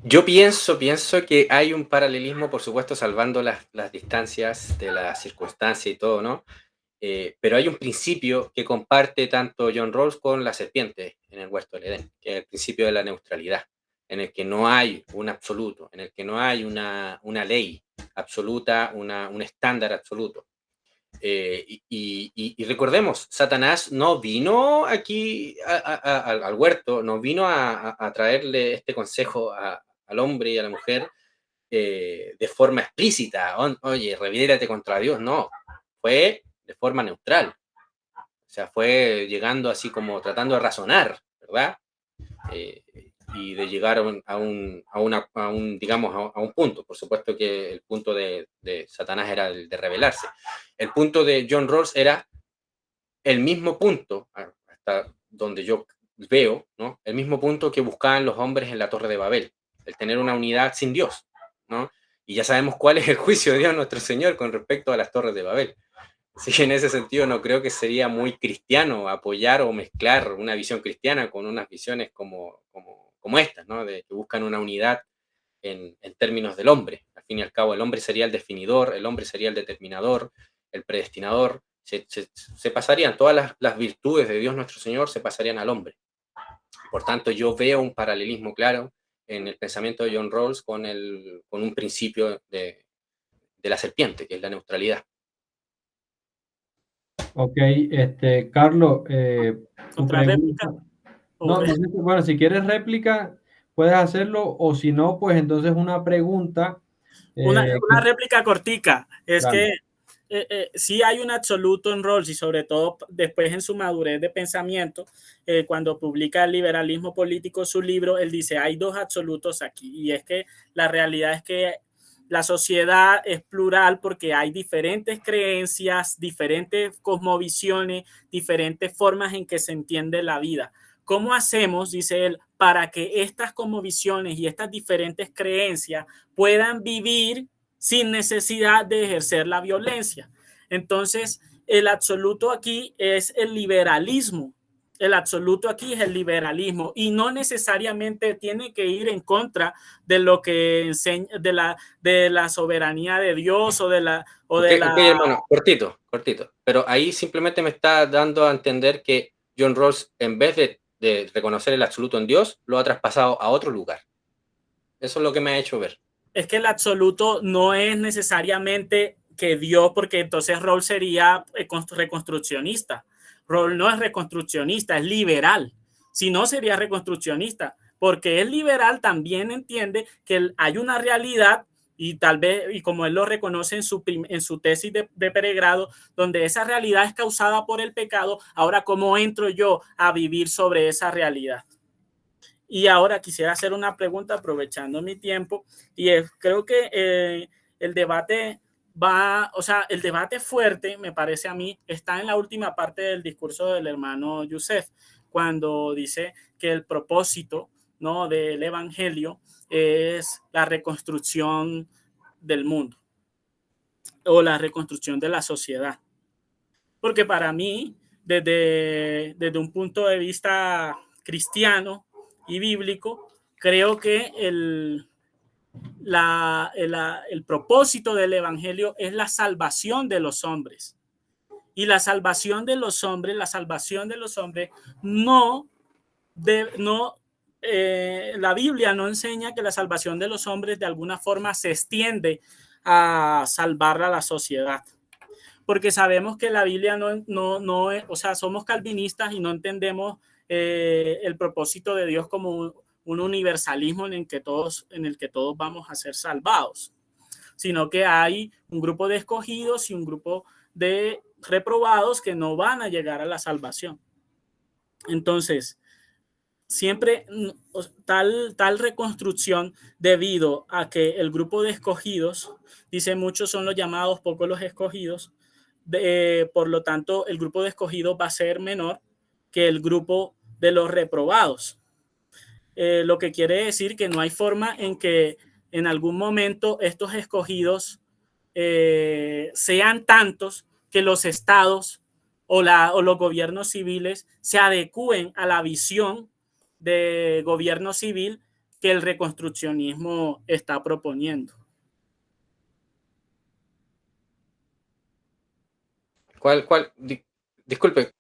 yo pienso que hay un paralelismo, por supuesto, salvando las distancias de la circunstancia y todo, ¿no? Pero hay un principio que comparte tanto John Rawls con la serpiente en el huerto del Edén, que es el principio de la neutralidad, en el que no hay un absoluto, en el que no hay una ley absoluta, un estándar absoluto. Y recordemos, Satanás no vino aquí al huerto, no vino a traerle este consejo al hombre y a la mujer de forma explícita. Oye, rebélate contra Dios. No, fue de forma neutral. O sea, fue llegando así como tratando de razonar, ¿verdad? Y de llegar a un digamos, a un punto. Por supuesto que el punto de Satanás era el de rebelarse. El punto de John Rawls era el mismo punto, hasta donde yo veo, ¿no? El mismo punto que buscaban los hombres en la Torre de Babel, el tener una unidad sin Dios, ¿no? Y ya sabemos cuál es el juicio de Dios nuestro Señor con respecto a las Torres de Babel. Así que en ese sentido no creo que sería muy cristiano apoyar o mezclar una visión cristiana con unas visiones como estas, ¿no? De que buscan una unidad en términos del hombre. Al fin y al cabo, el hombre sería el definidor, el hombre sería el determinador, el predestinador. Se pasarían todas las virtudes de Dios nuestro Señor, se pasarían al hombre. Por tanto, yo veo un paralelismo claro en el pensamiento de John Rawls con un principio de la serpiente, que es la neutralidad. Ok, Carlos, ¿Otra réplica? No, bueno, si quieres réplica, puedes hacerlo, o si no, pues entonces una pregunta. Una réplica cortica. Es Dale. sí hay un absoluto en Rawls, y sobre todo después en su madurez de pensamiento, cuando publica El liberalismo político, su libro, él dice, hay dos absolutos aquí, y es que la realidad es que la sociedad es plural porque hay diferentes creencias, diferentes cosmovisiones, diferentes formas en que se entiende la vida. ¿Cómo hacemos, dice él, para que estas cosmovisiones y estas diferentes creencias puedan vivir sin necesidad de ejercer la violencia? Entonces, el absoluto aquí es el liberalismo. El absoluto aquí es el liberalismo, y no necesariamente tiene que ir en contra de lo que enseña, de la soberanía de Dios o de la... Ok, hermano, cortito. Pero ahí simplemente me está dando a entender que John Rawls, en vez de reconocer el absoluto en Dios, lo ha traspasado a otro lugar. Eso es lo que me ha hecho ver. Es que el absoluto no es necesariamente que Dios, porque entonces Rawls sería reconstruccionista. Rawls no es reconstruccionista, es liberal. Si no, sería reconstruccionista, porque el liberal también entiende que hay una realidad, y tal vez, y como él lo reconoce en su tesis de pregrado, donde esa realidad es causada por el pecado. Ahora, ¿cómo entro yo a vivir sobre esa realidad? Y ahora quisiera hacer una pregunta aprovechando mi tiempo, y creo que el debate el debate fuerte, me parece a mí, está en la última parte del discurso del hermano Youssef, cuando dice que el propósito, ¿no?, del evangelio es la reconstrucción del mundo o la reconstrucción de la sociedad. Porque para mí, desde un punto de vista cristiano y bíblico, creo que el propósito del evangelio es la salvación de los hombres. Y la salvación de los hombres no, la Biblia no enseña que la salvación de los hombres de alguna forma se extiende a salvar a la sociedad. Porque sabemos que la Biblia no es, o sea, somos calvinistas y no entendemos el propósito de Dios como un universalismo en el que todos vamos a ser salvados, sino que hay un grupo de escogidos y un grupo de reprobados que no van a llegar a la salvación. Entonces, siempre tal reconstrucción, debido a que el grupo de escogidos, dice, muchos son los llamados, pocos los escogidos, por lo tanto el grupo de escogidos va a ser menor que el grupo de los reprobados, lo que quiere decir que no hay forma en que en algún momento estos escogidos sean tantos que los estados o los gobiernos civiles se adecúen a la visión de gobierno civil que el reconstruccionismo está proponiendo. Disculpe,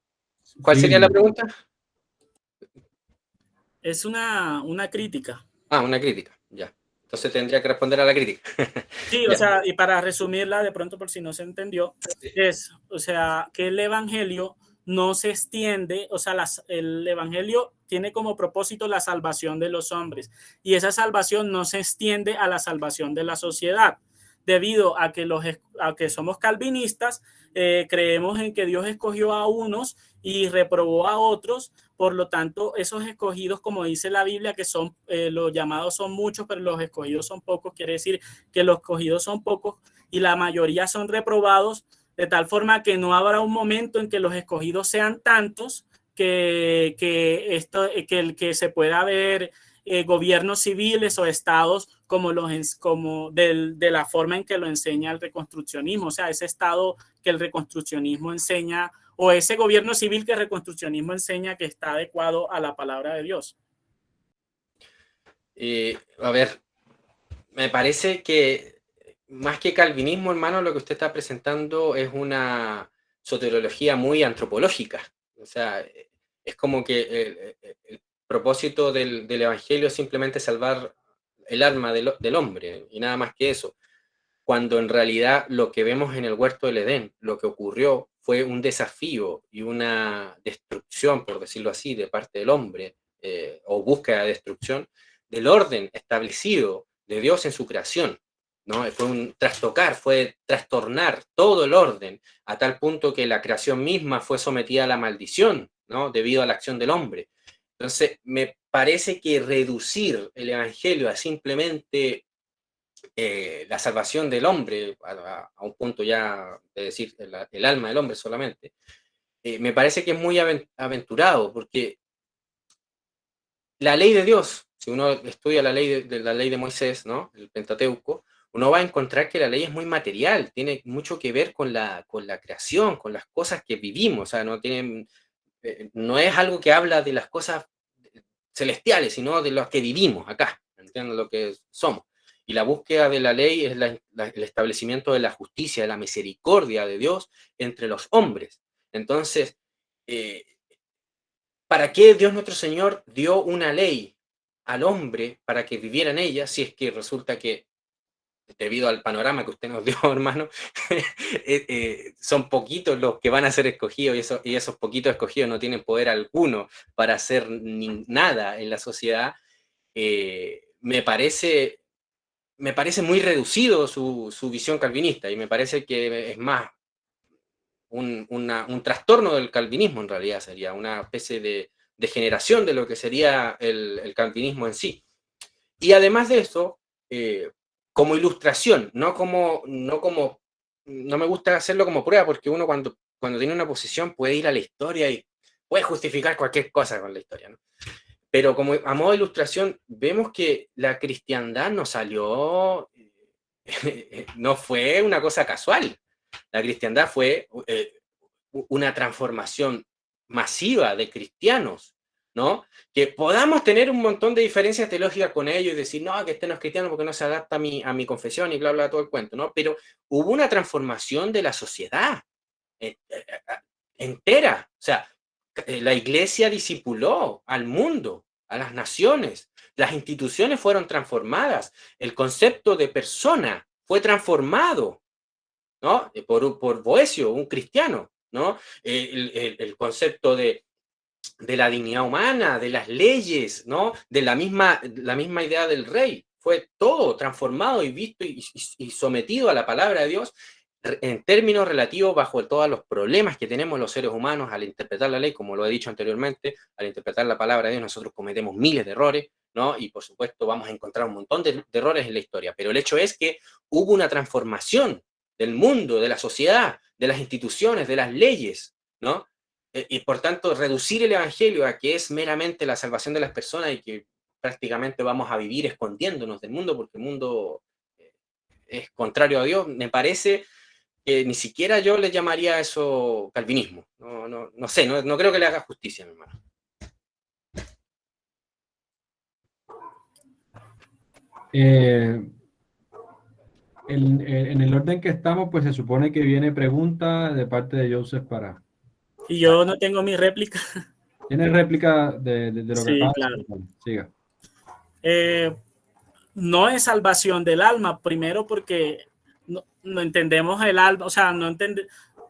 ¿cuál sería la pregunta? Es una crítica. Una crítica, ya. Entonces tendría que responder a la crítica. Sí, o sea, y para resumirla de pronto por si no se entendió, es, o sea, que el evangelio no se extiende, o sea, el evangelio tiene como propósito la salvación de los hombres, y esa salvación no se extiende a la salvación de la sociedad, debido a que somos calvinistas, creemos en que Dios escogió a unos y reprobó a otros. Por lo tanto, esos escogidos, como dice la Biblia, que son los llamados son muchos, pero los escogidos son pocos, quiere decir que los escogidos son pocos y la mayoría son reprobados, de tal forma que no habrá un momento en que los escogidos sean tantos que se pueda ver gobiernos civiles o estados de la forma en que lo enseña el reconstruccionismo, o sea, ese estado que el reconstruccionismo enseña, o ese gobierno civil que el reconstruccionismo enseña que está adecuado a la palabra de Dios. A ver, me parece que más que calvinismo, hermano, lo que usted está presentando es una soteriología muy antropológica. O sea, es como que el propósito del evangelio es simplemente salvar el alma del hombre y nada más que eso. Cuando en realidad lo que vemos en el huerto del Edén, lo que ocurrió fue un desafío y una destrucción, por decirlo así, de parte del hombre, o búsqueda de destrucción del orden establecido de Dios en su creación. ¿no? Fue un trastocar, fue trastornar todo el orden, a tal punto que la creación misma fue sometida a la maldición, ¿no? Debido a la acción del hombre. Entonces, me parece que reducir el evangelio a simplemente la salvación del hombre, a un punto ya de decir el alma del hombre solamente, me parece que es muy aventurado, porque la ley de Dios, si uno estudia la ley de Moisés, ¿no? El Pentateuco, uno va a encontrar que la ley es muy material, tiene mucho que ver con la creación, con las cosas que vivimos, o sea, no es algo que habla de las cosas celestiales, sino de las que vivimos acá, ¿entienden? Lo que somos. Y la búsqueda de la ley es el establecimiento de la justicia, de la misericordia de Dios entre los hombres. Entonces, ¿para qué Dios nuestro Señor dio una ley al hombre para que viviera en ella, si es que resulta que, debido al panorama que usted nos dio, hermano, son poquitos los que van a ser escogidos, y esos poquitos escogidos no tienen poder alguno para hacer nada en la sociedad? Me parece muy reducido su visión calvinista, y me parece que es más un trastorno del calvinismo. En realidad sería una especie de degeneración de lo que sería el calvinismo en sí. Y además de eso, como ilustración, no me gusta hacerlo como prueba, porque uno cuando tiene una posición puede ir a la historia y puede justificar cualquier cosa con la historia, ¿no? Pero como a modo de ilustración, vemos que la cristiandad no salió, no fue una cosa casual. La cristiandad fue una transformación masiva de cristianos, ¿no? Que podamos tener un montón de diferencias teológicas con ellos y decir, no, que este no es cristiano porque no se adapta a mi confesión y bla, bla, todo el cuento, ¿no? Pero hubo una transformación de la sociedad entera. O sea, la iglesia discipuló al mundo, a las naciones, las instituciones fueron transformadas, el concepto de persona fue transformado, ¿no? Por Boecio, un cristiano, ¿no? El concepto de la dignidad humana, de las leyes, ¿no? De la misma idea del rey, fue todo transformado y visto y sometido a la palabra de Dios en términos relativos bajo todos los problemas que tenemos los seres humanos al interpretar la ley. Como lo he dicho anteriormente, al interpretar la palabra de Dios nosotros cometemos miles de errores, ¿no? Y por supuesto vamos a encontrar un montón de errores en la historia, pero el hecho es que hubo una transformación del mundo, de la sociedad, de las instituciones, de las leyes, ¿no? Y por tanto reducir el evangelio a que es meramente la salvación de las personas y que prácticamente vamos a vivir escondiéndonos del mundo porque el mundo es contrario a Dios, me parece que ni siquiera yo le llamaría a eso calvinismo. No sé, no creo que le haga justicia, mi hermano. En el orden que estamos, pues se supone que viene pregunta de parte de Joseph para... Y yo no tengo mi réplica. ¿Tiene réplica de lo que Sí, acaba claro. de decir? Siga. No es salvación del alma, primero porque no entendemos el alma, o sea,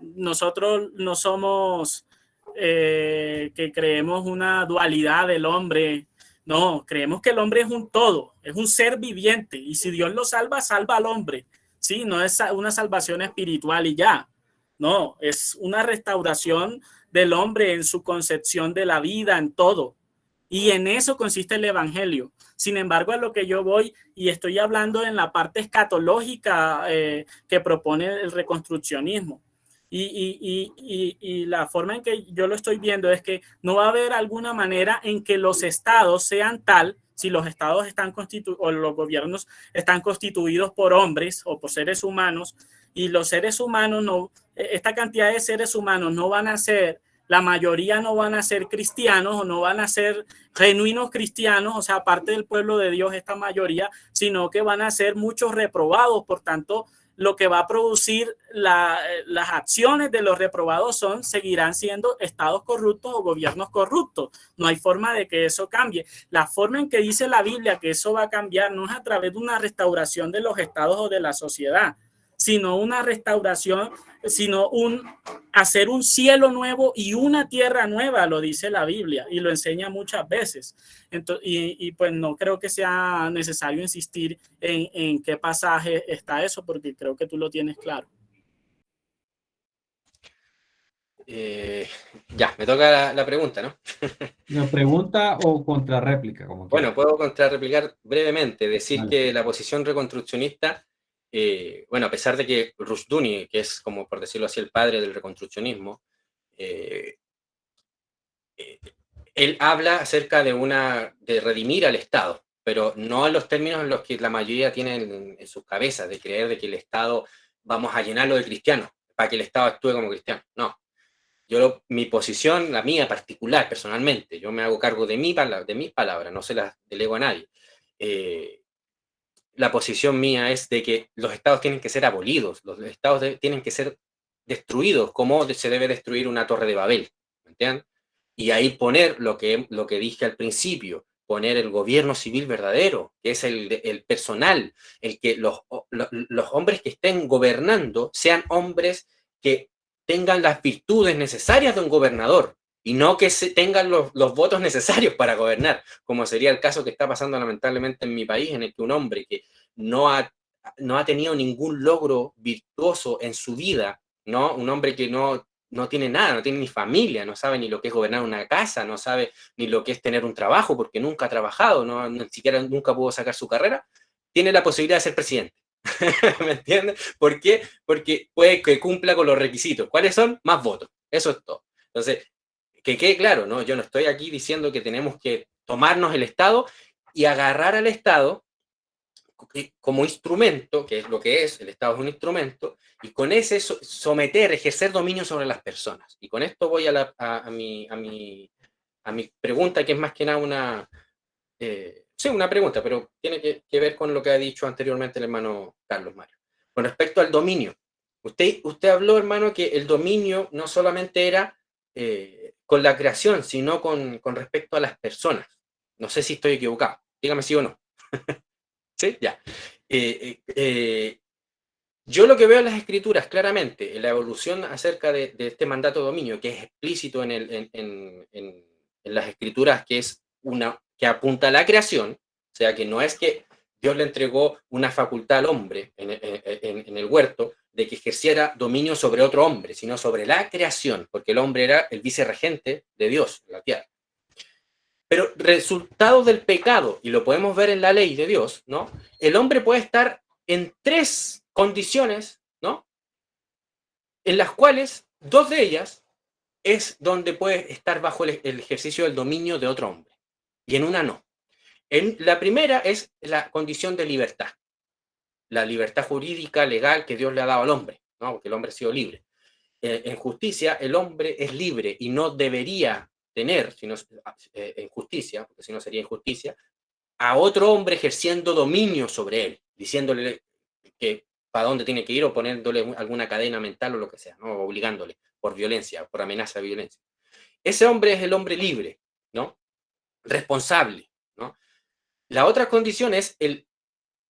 nosotros no somos que creemos una dualidad del hombre, no, creemos que el hombre es un todo, es un ser viviente, y si Dios lo salva, salva al hombre, ¿sí? No es una salvación espiritual y ya, no, es una restauración del hombre en su concepción de la vida, en todo, y en eso consiste el evangelio. Sin embargo, a lo que yo voy, y estoy hablando en la parte escatológica que propone el reconstruccionismo. Y la forma en que yo lo estoy viendo es que no va a haber alguna manera en que los estados sean tal, si los estados están constituidos o los gobiernos están constituidos por hombres o por seres humanos, y los seres humanos no, esta cantidad de seres humanos no van a ser, la mayoría no van a ser cristianos o no van a ser genuinos cristianos, o sea, parte del pueblo de Dios esta mayoría, sino que van a ser muchos reprobados. Por tanto, lo que va a producir las acciones de los reprobados seguirán siendo estados corruptos o gobiernos corruptos. No hay forma de que eso cambie. La forma en que dice la Biblia que eso va a cambiar no es a través de una restauración de los estados o de la sociedad, sino una restauración, sino hacer un cielo nuevo y una tierra nueva, lo dice la Biblia y lo enseña muchas veces. Entonces, pues no creo que sea necesario insistir en qué pasaje está eso, porque creo que tú lo tienes claro. Ya, me toca la pregunta, ¿no? ¿Una pregunta o contrarréplica, como quieras? Bueno, puedo contrarreplicar brevemente, decir Vale. que la posición reconstruccionista, bueno, a pesar de que Rushdoony, que es como por decirlo así el padre del reconstruccionismo, él habla acerca de redimir al Estado, pero no en los términos en los que la mayoría tienen en sus cabezas, de creer de que el Estado vamos a llenarlo de cristianos, para que el Estado actúe como cristiano. No. Mi posición, la mía particular, personalmente, yo me hago cargo de mis palabras, no se las delego a nadie. La posición mía es de que los estados tienen que ser abolidos, los estados tienen que ser destruidos, como se debe destruir una torre de Babel, ¿me entienden? Y ahí poner lo que dije al principio, poner el gobierno civil verdadero, que es el personal, el que los hombres que estén gobernando sean hombres que tengan las virtudes necesarias de un gobernador y no que tengan los votos necesarios para gobernar, como sería el caso que está pasando lamentablemente en mi país, en el que un hombre que no ha tenido ningún logro virtuoso en su vida, ¿no? Un hombre que no tiene nada, no tiene ni familia, no sabe ni lo que es gobernar una casa, no sabe ni lo que es tener un trabajo, porque nunca ha trabajado, ni siquiera nunca pudo sacar su carrera, tiene la posibilidad de ser presidente. ¿Me entiendes? ¿Por qué? Porque puede que cumpla con los requisitos. ¿Cuáles son? Más votos. Eso es todo. Entonces, que quede claro, ¿no? Yo no estoy aquí diciendo que tenemos que tomarnos el Estado y agarrar al Estado como instrumento, que es lo que es, el Estado es un instrumento, y con ese someter, ejercer dominio sobre las personas. Y con esto voy a mi pregunta, que es más que nada una pregunta, pero tiene que ver con lo que ha dicho anteriormente el hermano Carlos Mario. Con respecto al dominio, usted habló, hermano, que el dominio no solamente era con la creación, sino con respecto a las personas. No sé si estoy equivocado. Dígame sí o no. ¿Sí? Ya. Yo lo que veo en las escrituras, claramente, en la evolución acerca de este mandato de dominio, que es explícito en las escrituras, que apunta a la creación, o sea, que no es que Dios le entregó una facultad al hombre en el huerto de que ejerciera dominio sobre otro hombre, sino sobre la creación, porque el hombre era el vicerregente de Dios en la tierra. Pero resultado del pecado, y lo podemos ver en la ley de Dios, ¿no? El hombre puede estar en 3 condiciones, ¿no? En las cuales 2 de ellas es donde puede estar bajo el ejercicio del dominio de otro hombre, y en una no. La primera es la condición de libertad, la libertad jurídica, legal que Dios le ha dado al hombre, ¿no? Porque el hombre ha sido libre. En justicia, el hombre es libre y no debería tener, sino, en justicia, porque si no sería injusticia, a otro hombre ejerciendo dominio sobre él, diciéndole que para dónde tiene que ir o poniéndole alguna cadena mental o lo que sea, ¿no? Obligándole por violencia, por amenaza de violencia. Ese hombre es el hombre libre, ¿no? Responsable, ¿no? La otra condición es el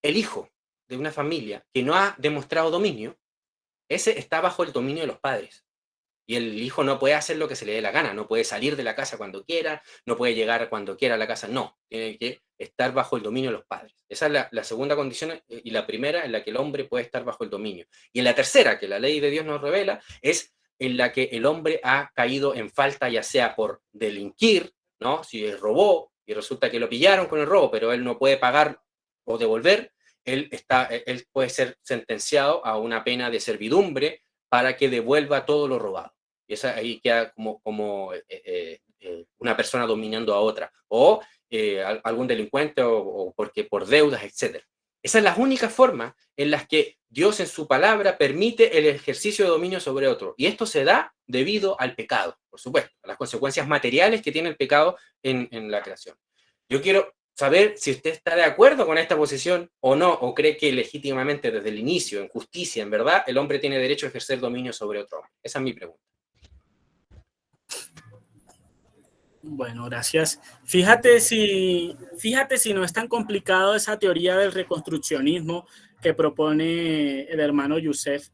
hijo de una familia que no ha demostrado dominio, ese está bajo el dominio de los padres. Y el hijo no puede hacer lo que se le dé la gana, no puede salir de la casa cuando quiera, no puede llegar cuando quiera a la casa, no, tiene que estar bajo el dominio de los padres. Esa es la segunda condición, y la primera en la que el hombre puede estar bajo el dominio. Y en la tercera, que la ley de Dios nos revela, es en la que el hombre ha caído en falta, ya sea por delinquir, ¿no? Si robó y resulta que lo pillaron con el robo, pero él no puede pagar o devolver, él puede ser sentenciado a una pena de servidumbre para que devuelva todo lo robado. Y esa ahí queda como una persona dominando a otra, o algún delincuente, o porque por deudas, etc. Esa es la única forma en las que Dios en su palabra permite el ejercicio de dominio sobre otro. Y esto se da debido al pecado, por supuesto, a las consecuencias materiales que tiene el pecado en la creación. Yo quiero saber si usted está de acuerdo con esta posición o no, o cree que legítimamente desde el inicio, en justicia, en verdad, el hombre tiene derecho a ejercer dominio sobre otro hombre. Esa es mi pregunta. Bueno, gracias. Fíjate si no es tan complicado esa teoría del reconstruccionismo que propone el hermano Youssef,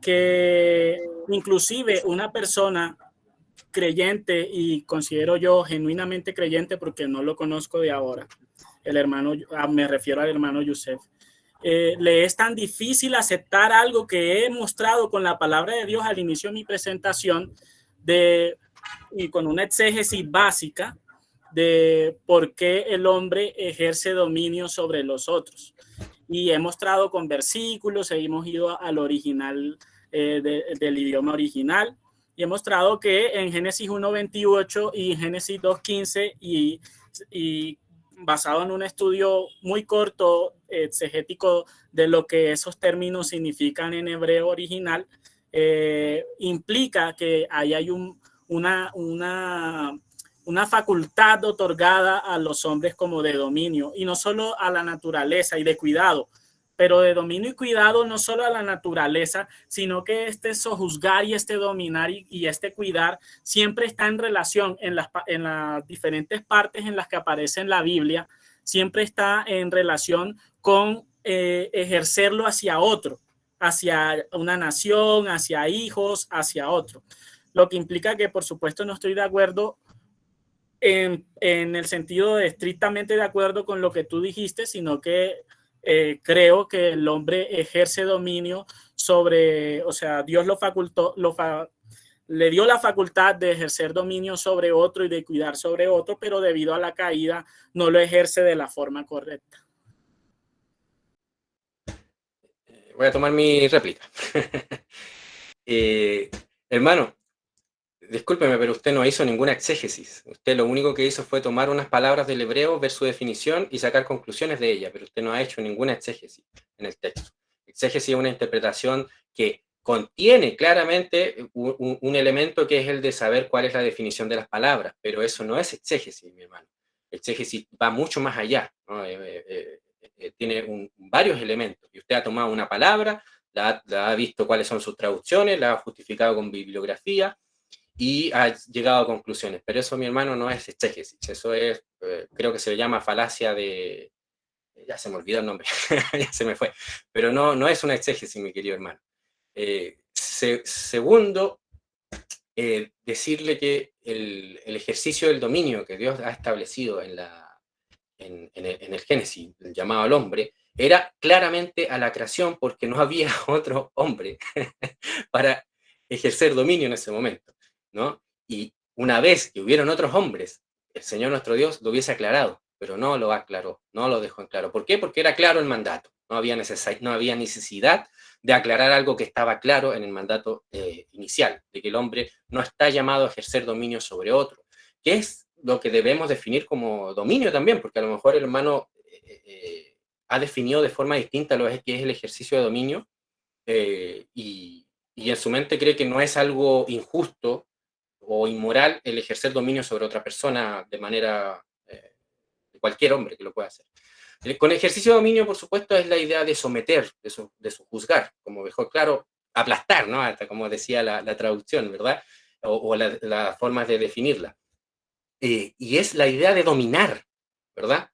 que inclusive una persona creyente, y considero yo genuinamente creyente porque no lo conozco de ahora, el hermano, me refiero al hermano Youssef, le es tan difícil aceptar algo que he mostrado con la palabra de Dios al inicio de mi presentación, y con una exégesis básica de por qué el hombre ejerce dominio sobre los otros. Y he mostrado con versículos, hemos ido al original, del idioma original, y he mostrado que en Génesis 1:28 y Génesis 2:15 y basado en un estudio muy corto, exegético, de lo que esos términos significan en hebreo original, implica que ahí hay una facultad otorgada a los hombres como de dominio, y no solo a la naturaleza y de cuidado, pero de dominio y cuidado no solo a la naturaleza, sino que este sojuzgar y este dominar y este cuidar siempre está en relación en las diferentes partes en las que aparece en la Biblia, siempre está en relación con ejercerlo hacia otro, hacia una nación, hacia hijos, hacia otro. Lo que implica que, por supuesto, no estoy de acuerdo en el sentido de estrictamente de acuerdo con lo que tú dijiste, sino que creo que el hombre ejerce dominio sobre, o sea, Dios lo facultó, le dio la facultad de ejercer dominio sobre otro y de cuidar sobre otro, pero debido a la caída no lo ejerce de la forma correcta. Voy a tomar mi réplica. Hermano, discúlpeme, pero usted no hizo ninguna exégesis. Usted lo único que hizo fue tomar unas palabras del hebreo, ver su definición y sacar conclusiones de ella, pero usted no ha hecho ninguna exégesis en el texto. Exégesis es una interpretación que contiene claramente un elemento que es el de saber cuál es la definición de las palabras, pero eso no es exégesis, mi hermano. Exégesis va mucho más allá, ¿no? Tiene varios elementos, y usted ha tomado una palabra, la ha visto cuáles son sus traducciones, la ha justificado con bibliografía, y ha llegado a conclusiones. Pero eso, mi hermano, no es exégesis. Eso es, creo que se le llama falacia de... Ya se me olvidó el nombre, ya se me fue. Pero no es una exégesis, mi querido hermano. Segundo, decirle que el ejercicio del dominio que Dios ha establecido en el Génesis, el llamado al hombre, era claramente a la creación, porque no había otro hombre para ejercer dominio en ese momento, ¿no? Y una vez que hubieron otros hombres, el Señor nuestro Dios lo hubiese aclarado, pero no lo aclaró, no lo dejó en claro. ¿Por qué? Porque era claro el mandato. No había necesidad de aclarar algo que estaba claro en el mandato inicial, de que el hombre no está llamado a ejercer dominio sobre otro, que es lo que debemos definir como dominio también, porque a lo mejor el hermano ha definido de forma distinta lo que es el ejercicio de dominio, y en su mente cree que no es algo injusto o inmoral el ejercer dominio sobre otra persona de manera de cualquier hombre que lo pueda hacer. Con ejercicio de dominio, por supuesto, es la idea de someter, de sojuzgar, como mejor claro, aplastar, ¿no? Hasta como decía la traducción, ¿verdad? O las formas de definirla. Y es la idea de dominar, ¿verdad?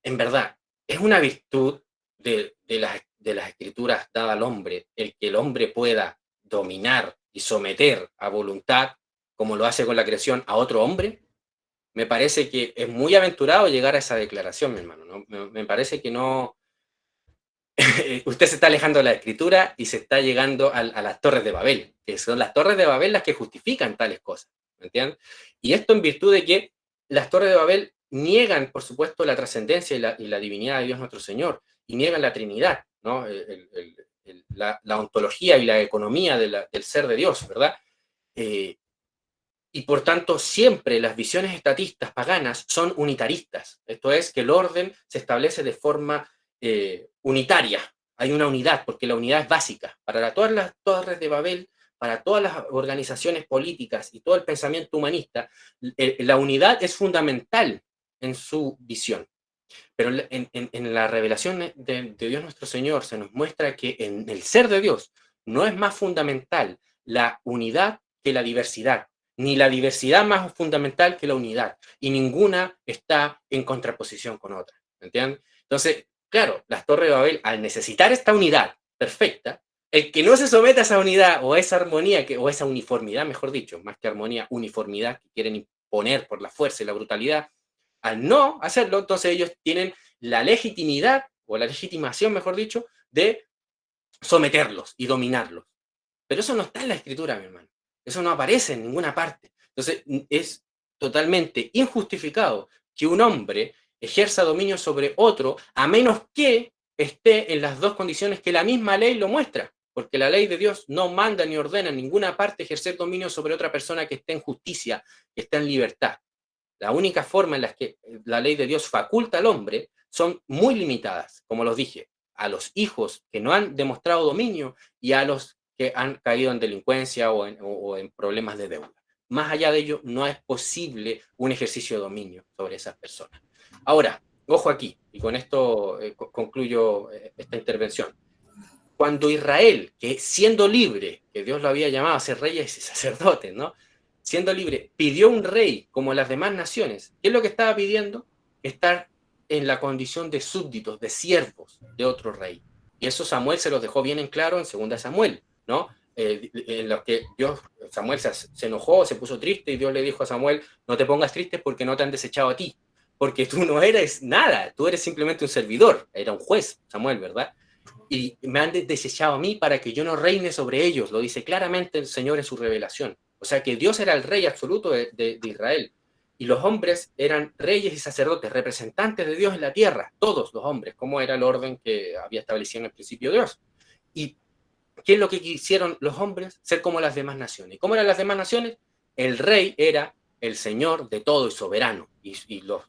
En verdad, es una virtud de las escrituras dada al hombre, el que el hombre pueda dominar y someter a voluntad, como lo hace con la creación, a otro hombre. Me parece que es muy aventurado llegar a esa declaración, mi hermano, ¿no? Me parece que no... Usted se está alejando de la escritura y se está llegando a las torres de Babel, que son las torres de Babel las que justifican tales cosas, ¿me entienden? Y esto en virtud de que las torres de Babel niegan, por supuesto, la trascendencia y la divinidad de Dios nuestro Señor, y niegan la Trinidad, ¿no? La ontología y la economía del ser de Dios, ¿verdad? Y por tanto, siempre las visiones estatistas paganas son unitaristas. Esto es, que el orden se establece de forma unitaria. Hay una unidad, porque la unidad es básica. Para todas las torres de Babel, para todas las organizaciones políticas y todo el pensamiento humanista, la unidad es fundamental en su visión. Pero en la revelación de Dios nuestro Señor se nos muestra que en el ser de Dios no es más fundamental la unidad que la diversidad. ni la diversidad más fundamental que la unidad, y ninguna está en contraposición con otra, ¿entiendes? Entonces, claro, las Torres de Babel, al necesitar esta unidad perfecta, el que no se someta a esa unidad o a esa armonía, o a esa uniformidad, mejor dicho, más que armonía, uniformidad que quieren imponer por la fuerza y la brutalidad, al no hacerlo, entonces ellos tienen la legitimidad, o la legitimación, mejor dicho, de someterlos y dominarlos. Pero eso no está en la escritura, mi hermano. Eso no aparece en ninguna parte. Entonces, es totalmente injustificado que un hombre ejerza dominio sobre otro, a menos que esté en las dos condiciones que la misma ley lo muestra. Porque la ley de Dios no manda ni ordena en ninguna parte ejercer dominio sobre otra persona que esté en justicia, que esté en libertad. La única forma en la que la ley de Dios faculta al hombre son muy limitadas, como los dije, a los hijos que no han demostrado dominio y a los que han caído en delincuencia o en problemas de deuda. Más allá de ello, no es posible un ejercicio de dominio sobre esas personas. Ahora, ojo aquí, y con esto concluyo esta intervención. Cuando Israel, que siendo libre, que Dios lo había llamado a ser reyes y sacerdotes, ¿no? Siendo libre, pidió un rey como las demás naciones. ¿Qué es lo que estaba pidiendo? Estar en la condición de súbditos, de siervos de otro rey. Y eso Samuel se los dejó bien en claro en 2 Samuel, ¿no? En los que Samuel se enojó, se puso triste y Dios le dijo a Samuel, no te pongas triste porque no te han desechado a ti, porque tú no eres nada, tú eres simplemente un servidor, era un juez, Samuel, ¿verdad? Y me han desechado a mí para que yo no reine sobre ellos, lo dice claramente el Señor en su revelación. O sea que Dios era el rey absoluto de Israel. Y los hombres eran reyes y sacerdotes, representantes de Dios en la tierra, todos los hombres, como era el orden que había establecido en el principio Dios. ¿Y qué es lo que quisieron los hombres? Ser como las demás naciones. ¿Y cómo eran las demás naciones? El rey era el Señor de todo y soberano. Y los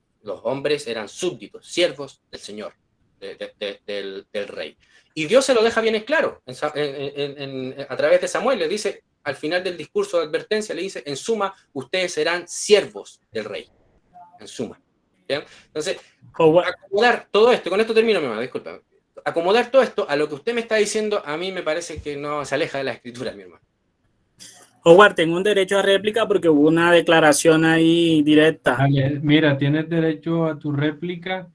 hombres eran súbditos, siervos del Señor, del rey. Y Dios se lo deja bien en claro a través de Samuel. Le dice, al final del discurso de advertencia, le dice, en suma, ustedes serán siervos del rey. En suma. ¿Bien? Entonces, acomodar todo esto, con esto termino, mi mamá, disculpa. Acomodar todo esto a lo que usted me está diciendo, a mí me parece que no se aleja de la escritura, mi hermano. Howard, tengo un derecho a réplica porque hubo una declaración ahí directa. Dale, mira, tienes derecho a tu réplica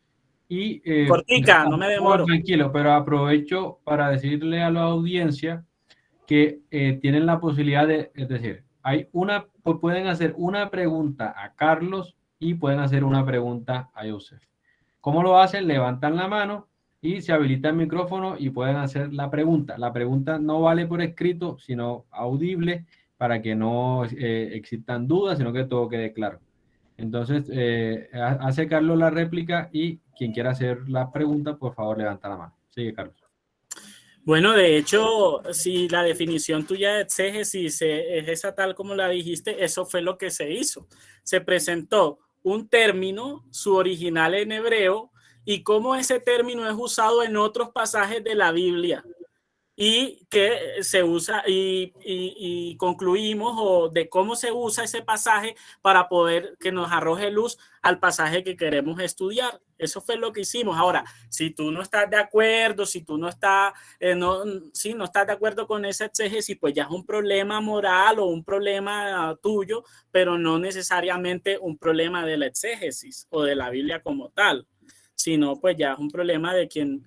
y... cortica, no me demoro. Tranquilo, pero aprovecho para decirle a la audiencia que tienen la posibilidad de, es decir, pueden hacer una pregunta a Carlos y pueden hacer una pregunta a Joseph. ¿Cómo lo hacen? Levantan la mano y se habilita el micrófono y pueden hacer la pregunta. La pregunta no vale por escrito, sino audible para que no existan dudas, sino que todo quede claro. Entonces, hace Carlos la réplica y quien quiera hacer la pregunta, por favor, levanta la mano. Sigue, Carlos. Bueno, de hecho, si la definición tuya de exégesis es esa tal como la dijiste, eso fue lo que se hizo. Se presentó un término, su original en hebreo, y cómo ese término es usado en otros pasajes de la Biblia. Y que se usa y concluimos o de cómo se usa ese pasaje para poder que nos arroje luz al pasaje que queremos estudiar. Eso fue lo que hicimos. Ahora, si tú no estás de acuerdo, si tú no estás, no estás de acuerdo con esa exégesis, pues ya es un problema moral o un problema tuyo, pero no necesariamente un problema de la exégesis o de la Biblia como tal, sino pues ya es un problema del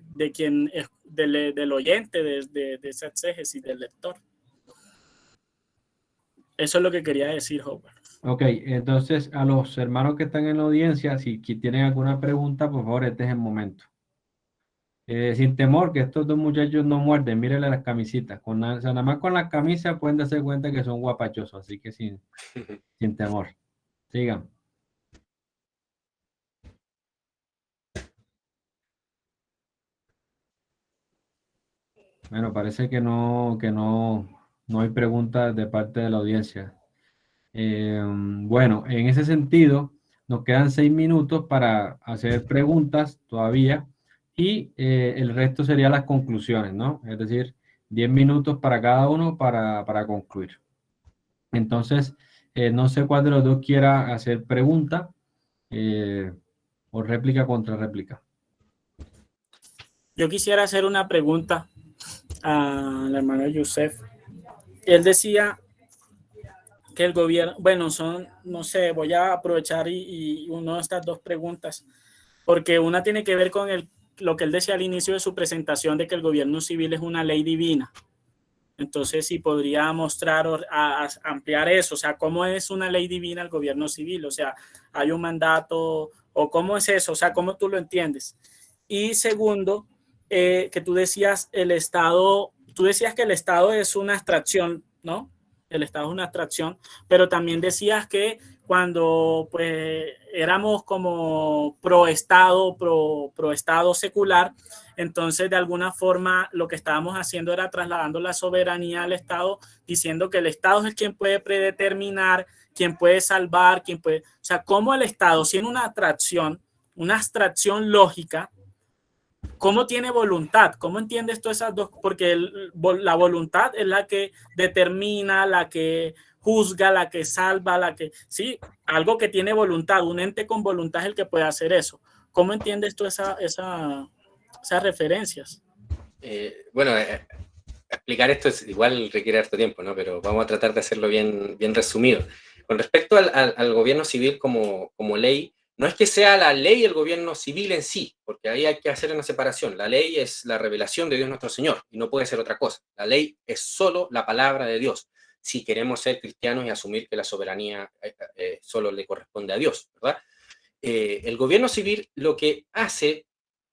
oyente, de esa exégesis, del lector. Eso es lo que quería decir, Howard. Ok, entonces a los hermanos que están en la audiencia, si tienen alguna pregunta, por favor, este es el momento. Sin temor, que estos dos muchachos no muerden, mírenle las camisitas. O sea, nada más con las camisas pueden darse cuenta que son guapachosos, así que sin temor. Sigan. Bueno, parece que no hay preguntas de parte de la audiencia. Bueno, en ese sentido, nos quedan 6 minutos para hacer preguntas todavía y el resto sería las conclusiones, ¿no? Es decir, 10 minutos para cada uno para concluir. Entonces, no sé cuál de los dos quiera hacer pregunta o réplica contra réplica. Yo quisiera hacer una pregunta al hermano Yusef. Él decía que el gobierno, bueno, son, no sé, voy a aprovechar y uno de estas dos preguntas, porque una tiene que ver con lo que él decía al inicio de su presentación de que el gobierno civil es una ley divina. Entonces, si podría mostrar o ampliar eso, o sea, ¿cómo es una ley divina el gobierno civil? O sea, ¿hay un mandato o cómo es eso? O sea, ¿cómo tú lo entiendes? Y segundo, que tú decías tú decías que el Estado es una abstracción, ¿no? El Estado es una abstracción, pero también decías que cuando pues éramos como pro Estado secular, entonces de alguna forma lo que estábamos haciendo era trasladando la soberanía al Estado, diciendo que el Estado es quien puede predeterminar, quien puede salvar, quien puede, o sea, cómo el Estado, siendo una abstracción lógica, ¿cómo tiene voluntad? ¿Cómo entiendes tú esas dos? Porque la voluntad es la que determina, la que juzga, la que salva, sí, algo que tiene voluntad, un ente con voluntad es el que puede hacer eso. ¿Cómo entiendes tú esas referencias? Bueno, explicar esto igual requiere harto tiempo, ¿no? Pero vamos a tratar de hacerlo bien, bien resumido. Con respecto al gobierno civil como ley, no es que sea la ley el gobierno civil en sí, porque ahí hay que hacer una separación. La ley es la revelación de Dios nuestro Señor y no puede ser otra cosa. La ley es solo la palabra de Dios, si queremos ser cristianos y asumir que la soberanía solo le corresponde a Dios, ¿verdad? El gobierno civil lo que hace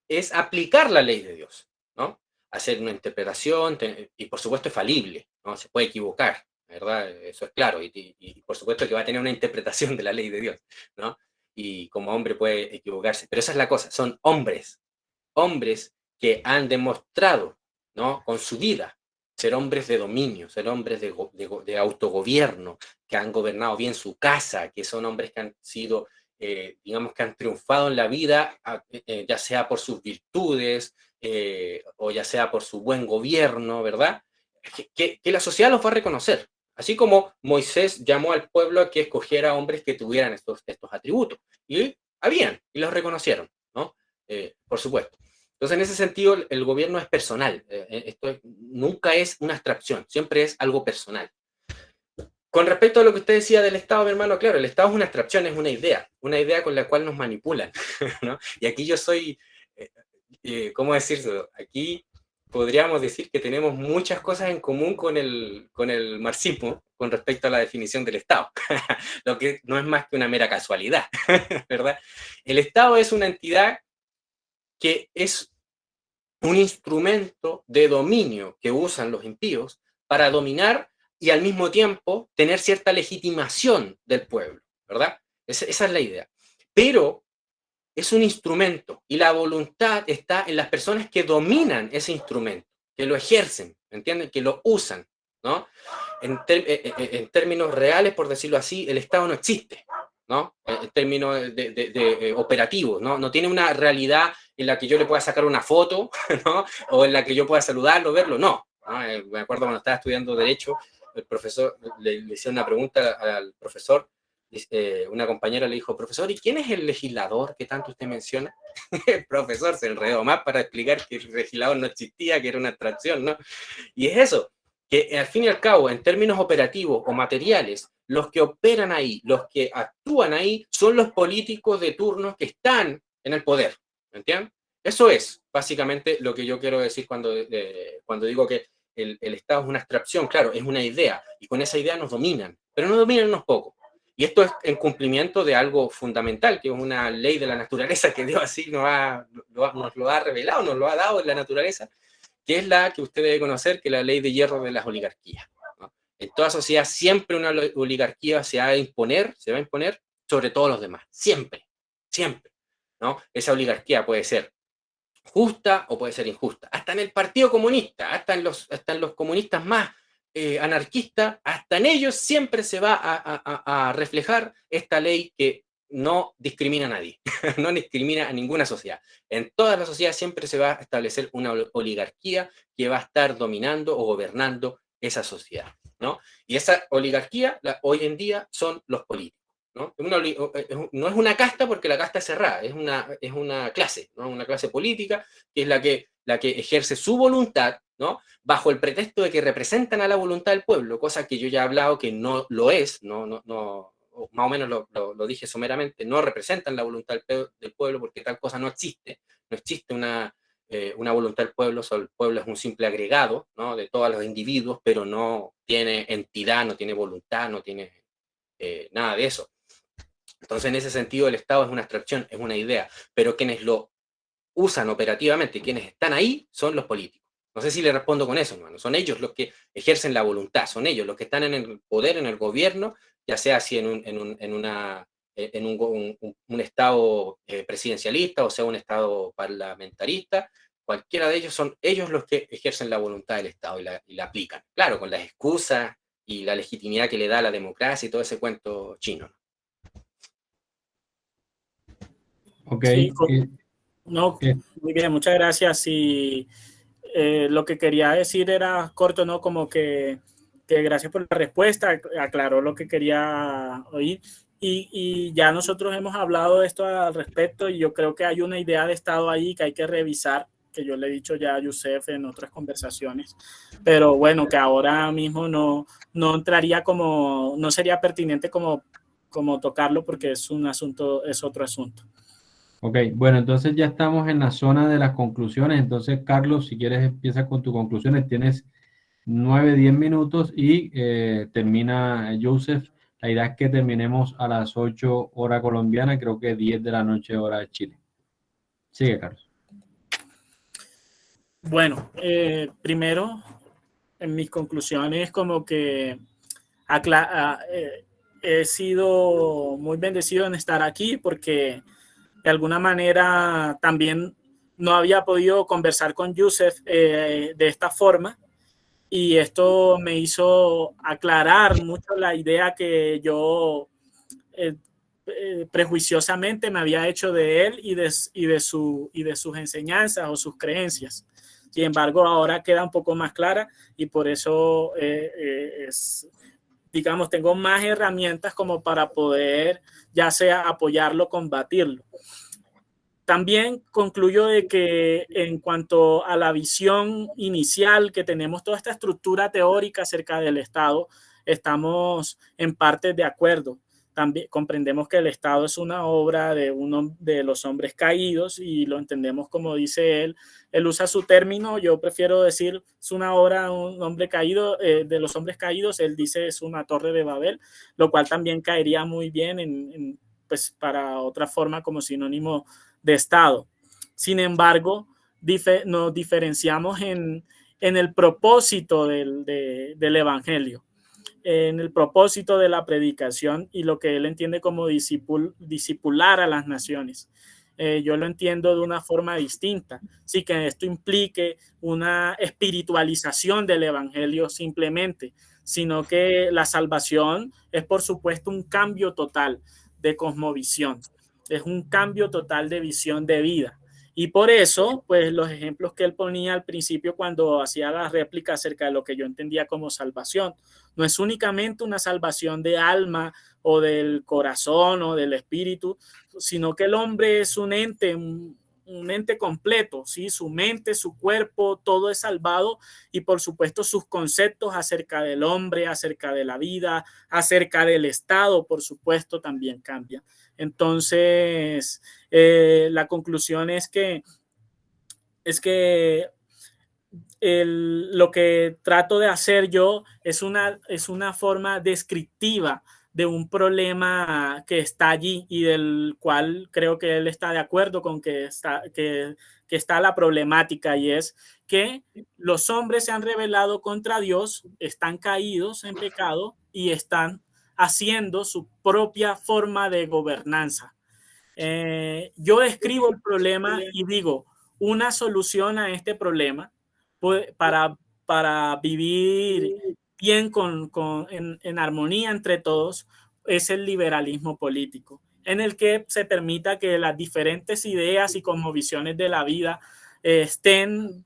es aplicar la ley de Dios, ¿no? Hacer una interpretación, y por supuesto es falible, ¿no? Se puede equivocar, ¿verdad? Eso es claro, y por supuesto que va a tener una interpretación de la ley de Dios, ¿no? Y como hombre puede equivocarse, pero esa es la cosa, son hombres que han demostrado, ¿no? Con su vida, ser hombres de dominio, ser hombres de autogobierno, que han gobernado bien su casa, que son hombres que han sido, digamos, que han triunfado en la vida, ya sea por sus virtudes o ya sea por su buen gobierno, ¿verdad? Que la sociedad los va a reconocer. Así como Moisés llamó al pueblo a que escogiera hombres que tuvieran estos atributos. Y y los reconocieron, ¿no? Por supuesto. Entonces, en ese sentido, el gobierno es personal. Nunca es una abstracción, siempre es algo personal. Con respecto a lo que usted decía del Estado, mi hermano, claro, el Estado es una abstracción, es una idea con la cual nos manipulan, ¿no? Y aquí yo soy, ¿cómo decirlo? Aquí podríamos decir que tenemos muchas cosas en común con el marxismo con respecto a la definición del Estado, lo que no es más que una mera casualidad, ¿verdad? El Estado es una entidad que es un instrumento de dominio que usan los impíos para dominar y al mismo tiempo tener cierta legitimación del pueblo, ¿verdad? Esa es la idea. Pero es un instrumento y la voluntad está en las personas que dominan ese instrumento, que lo ejercen, ¿entienden? Que lo usan, ¿no? En términos reales, por decirlo así, el Estado no existe, ¿no? En términos operativos, ¿no? No tiene una realidad en la que yo le pueda sacar una foto, ¿no? O en la que yo pueda saludarlo, verlo, no. ¿No? Me acuerdo cuando estaba estudiando Derecho, el profesor le hicieron una pregunta al profesor, una compañera le dijo, profesor, ¿y quién es el legislador que tanto usted menciona? El profesor se enredó más para explicar que el legislador no existía, que era una abstracción, ¿no? Y es eso, que al fin y al cabo, en términos operativos o materiales, los que operan ahí, los que actúan ahí, son los políticos de turno que están en el poder, ¿me entienden? Eso es básicamente lo que yo quiero decir cuando digo que el Estado es una abstracción, claro, es una idea, y con esa idea nos dominan, pero nos dominan unos pocos. Y esto es en cumplimiento de algo fundamental, que es una ley de la naturaleza que Dios así nos lo ha revelado, nos lo ha dado en la naturaleza, que es la que usted debe conocer, que es la ley de hierro de las oligarquías, ¿no? En toda sociedad siempre una oligarquía se va a imponer sobre todos los demás, siempre, siempre, ¿no? Esa oligarquía puede ser justa o puede ser injusta. Hasta en el Partido Comunista, hasta en los comunistas más anarquistas, hasta en ellos siempre se va a reflejar esta ley que no discrimina a nadie, no discrimina a ninguna sociedad. En todas las sociedades siempre se va a establecer una oligarquía que va a estar dominando o gobernando esa sociedad, ¿no? Y esa oligarquía hoy en día son los políticos. ¿No? No es una casta porque la casta es cerrada, es una clase, ¿no? Una clase política que es la que ejerce su voluntad ¿no? Bajo el pretexto de que representan a la voluntad del pueblo, cosa que yo ya he hablado que no lo es, más o menos lo dije someramente, no representan la voluntad del pueblo porque tal cosa no existe, no existe una voluntad del pueblo, el pueblo es un simple agregado, ¿no? De todos los individuos, pero no tiene entidad, no tiene voluntad, no tiene nada de eso. Entonces, en ese sentido, el Estado es una abstracción, es una idea, pero quienes lo usan operativamente, quienes están ahí, son los políticos. No sé si le respondo con eso, hermano. Son ellos los que ejercen la voluntad, son ellos los que están en el poder, en el gobierno, ya sea así un Estado presidencialista o sea un Estado parlamentarista. Cualquiera de ellos son ellos los que ejercen la voluntad del Estado y la aplican. Claro, con las excusas y la legitimidad que le da la democracia y todo ese cuento chino. Ok. Sí, no, muy bien, muchas gracias. Y lo que quería decir era corto, ¿no? Como que gracias por la respuesta, aclaró lo que quería oír. Y ya nosotros hemos hablado de esto al respecto y yo creo que hay una idea de Estado ahí que hay que revisar, que yo le he dicho ya a Yusef en otras conversaciones, pero bueno, que ahora mismo no entraría como, no sería pertinente como tocarlo porque es un asunto, es otro asunto. Ok, bueno, entonces ya estamos en la zona de las conclusiones. Entonces, Carlos, si quieres, empieza con tus conclusiones. Tienes 9, 10 minutos y termina Joseph. La idea es que terminemos a las 8 hora colombiana, creo que 10 de la noche hora de Chile. Sigue, Carlos. Bueno, primero, en mis conclusiones, como que he sido muy bendecido en estar aquí porque de alguna manera también no había podido conversar con Yusef de esta forma y esto me hizo aclarar mucho la idea que yo prejuiciosamente me había hecho de él y de sus enseñanzas o sus creencias. Sin embargo, ahora queda un poco más clara y por eso digamos, tengo más herramientas como para poder ya sea apoyarlo o combatirlo. También concluyo de que en cuanto a la visión inicial que tenemos, toda esta estructura teórica acerca del Estado, estamos en parte de acuerdo. También comprendemos que el Estado es una obra de los hombres caídos y lo entendemos como dice él. Él usa su término, yo prefiero decir es una obra de un hombre caído, de los hombres caídos. Él dice es una torre de Babel, lo cual también caería muy bien pues para otra forma como sinónimo de Estado. Sin embargo, nos diferenciamos en el propósito del Evangelio, en el propósito de la predicación y lo que él entiende como discipular a las naciones. Yo lo entiendo de una forma distinta. Sí que esto implique una espiritualización del Evangelio simplemente, sino que la salvación es, por supuesto, un cambio total de cosmovisión. Es un cambio total de visión de vida. Y por eso, pues los ejemplos que él ponía al principio cuando hacía la réplica acerca de lo que yo entendía como salvación, no es únicamente una salvación de alma o del corazón o del espíritu, sino que el hombre es un ente completo, ¿sí? Su mente, su cuerpo, todo es salvado y por supuesto sus conceptos acerca del hombre, acerca de la vida, acerca del Estado, por supuesto, también cambian. Entonces, la conclusión es que lo que trato de hacer yo es una forma descriptiva de un problema que está allí y del cual creo que él está de acuerdo con que está la problemática, y es que los hombres se han rebelado contra Dios, están caídos en pecado y están haciendo su propia forma de gobernanza. Yo describo el problema y digo, una solución a este problema para vivir bien en armonía entre todos es el liberalismo político, en el que se permita que las diferentes ideas y cosmovisiones de la vida estén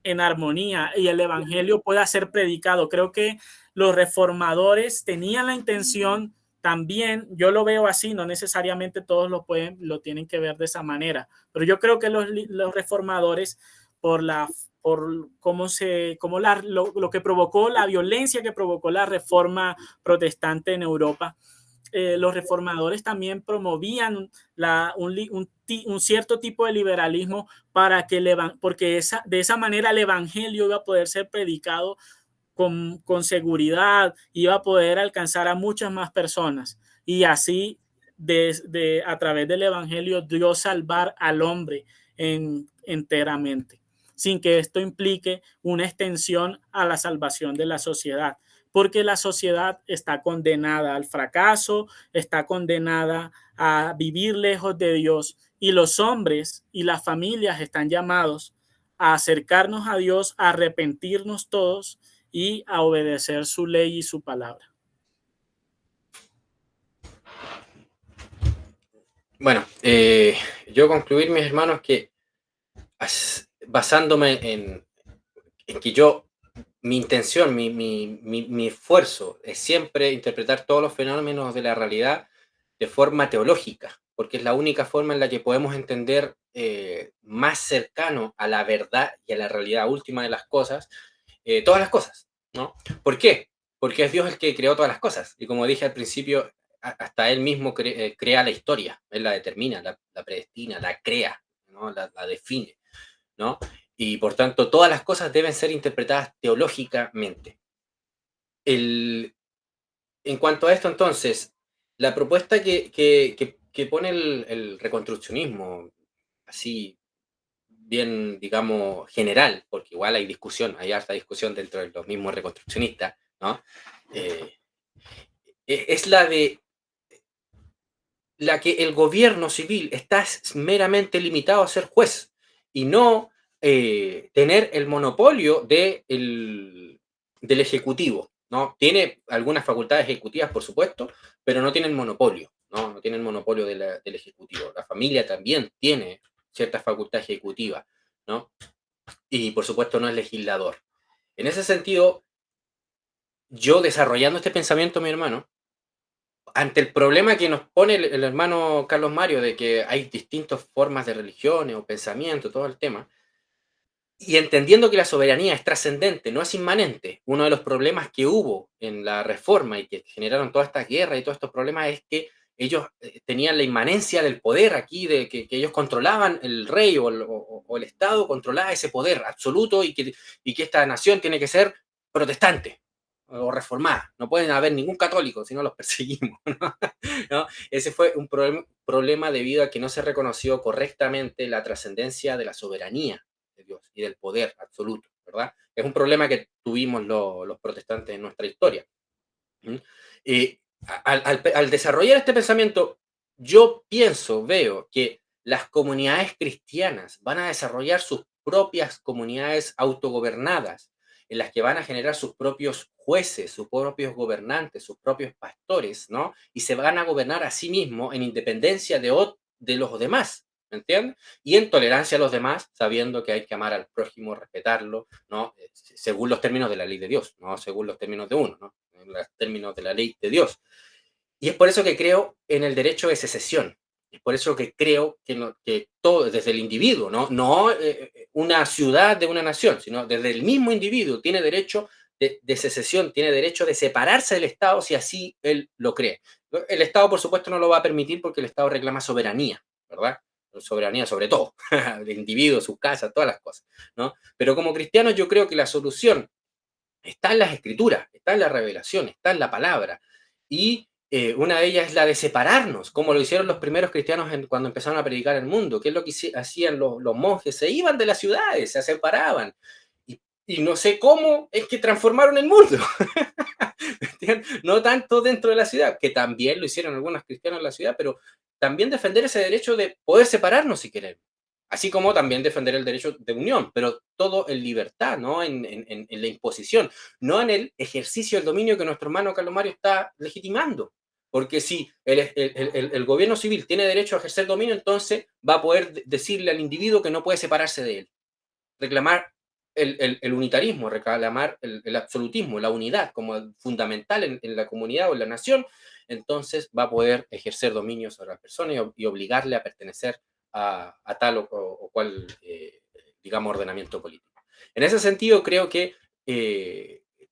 en armonía y el evangelio pueda ser predicado. Creo que los reformadores tenían la intención también, yo lo veo así, no necesariamente todos lo tienen que ver de esa manera, pero yo creo que los reformadores, por por lo que provocó, la violencia que provocó la reforma protestante en Europa. Los reformadores también promovían un cierto tipo de liberalismo porque de esa manera el evangelio iba a poder ser predicado con seguridad, iba a poder alcanzar a muchas más personas y así a través del evangelio Dios salvar al hombre enteramente, sin que esto implique una extensión a la salvación de la sociedad, porque la sociedad está condenada al fracaso, está condenada a vivir lejos de Dios y los hombres y las familias están llamados a acercarnos a Dios, a arrepentirnos todos y a obedecer su ley y su palabra. Bueno, yo concluir, mis hermanos, que basándome en que mi intención, mi esfuerzo es siempre interpretar todos los fenómenos de la realidad de forma teológica, porque es la única forma en la que podemos entender más cercano a la verdad y a la realidad última de las cosas, todas las cosas, ¿no? ¿Por qué? Porque es Dios el que creó todas las cosas, y como dije al principio, hasta Él mismo crea la historia, Él la determina, la predestina, la crea, ¿no? La define, ¿no? Y por tanto, todas las cosas deben ser interpretadas teológicamente. En cuanto a esto, entonces, la propuesta que pone el reconstruccionismo, así bien, digamos, general, porque igual hay harta discusión dentro de los mismos reconstruccionistas, ¿no? Es la que el gobierno civil está meramente limitado a ser juez y no tener el monopolio del ejecutivo, ¿no? Tiene algunas facultades ejecutivas, por supuesto, pero no tiene el monopolio, ¿no? No tiene el monopolio del ejecutivo. La familia también tiene ciertas facultades ejecutivas, ¿no? Y por supuesto no es legislador. En ese sentido, yo desarrollando este pensamiento, mi hermano, ante el problema que nos pone el hermano Carlos Mario de que hay distintas formas de religiones o pensamiento, todo el tema, y entendiendo que la soberanía es trascendente, no es inmanente, uno de los problemas que hubo en la reforma y que generaron toda esta guerra y todos estos problemas es que ellos tenían la inmanencia del poder aquí, de que ellos controlaban el rey o el Estado, controlaba ese poder absoluto y que esta nación tiene que ser protestante o reformada. No pueden haber ningún católico, si no los perseguimos, ¿no? ¿No? Ese fue un problema debido a que no se reconoció correctamente la trascendencia de la soberanía de Dios y del poder absoluto, ¿verdad? Es un problema que tuvimos los protestantes en nuestra historia. Al desarrollar este pensamiento, yo veo que las comunidades cristianas van a desarrollar sus propias comunidades autogobernadas, en las que van a generar sus propios jueces, sus propios gobernantes, sus propios pastores, ¿no? Y se van a gobernar a sí mismos en independencia de los demás, ¿me entiendes? Y en tolerancia a los demás, sabiendo que hay que amar al prójimo, respetarlo, ¿no? Según los términos de la ley de Dios, no según los términos de uno, ¿no? En los términos de la ley de Dios. Y es por eso que creo en el derecho de secesión. Es por eso que creo que todo, desde el individuo, no una ciudad de una nación, sino desde el mismo individuo tiene derecho de secesión, tiene derecho de separarse del Estado si así él lo cree. El Estado, por supuesto, no lo va a permitir porque el Estado reclama soberanía, ¿verdad? Soberanía sobre todo, de individuos, sus casas, todas las cosas, ¿no? Pero como cristianos yo creo que la solución está en las escrituras, está en la revelación, está en la palabra. Y una de ellas es la de separarnos, como lo hicieron los primeros cristianos cuando empezaron a predicar el mundo. ¿Qué es lo que hacían los monjes? Se iban de las ciudades, se separaban. Y no sé cómo es que transformaron el mundo. No tanto dentro de la ciudad, que también lo hicieron algunos cristianos en la ciudad, pero también defender ese derecho de poder separarnos si queremos. Así como también defender el derecho de unión, pero todo en libertad, no en la imposición, no en el ejercicio del dominio que nuestro hermano Carlos Mario está legitimando. Porque si el gobierno civil tiene derecho a ejercer dominio, entonces va a poder decirle al individuo que no puede separarse de él. Reclamar el unitarismo, reclamar el absolutismo, la unidad como fundamental en la comunidad o en la nación, entonces va a poder ejercer dominio sobre las personas y obligarle a pertenecer a tal o cual, digamos, ordenamiento político. En ese sentido, creo que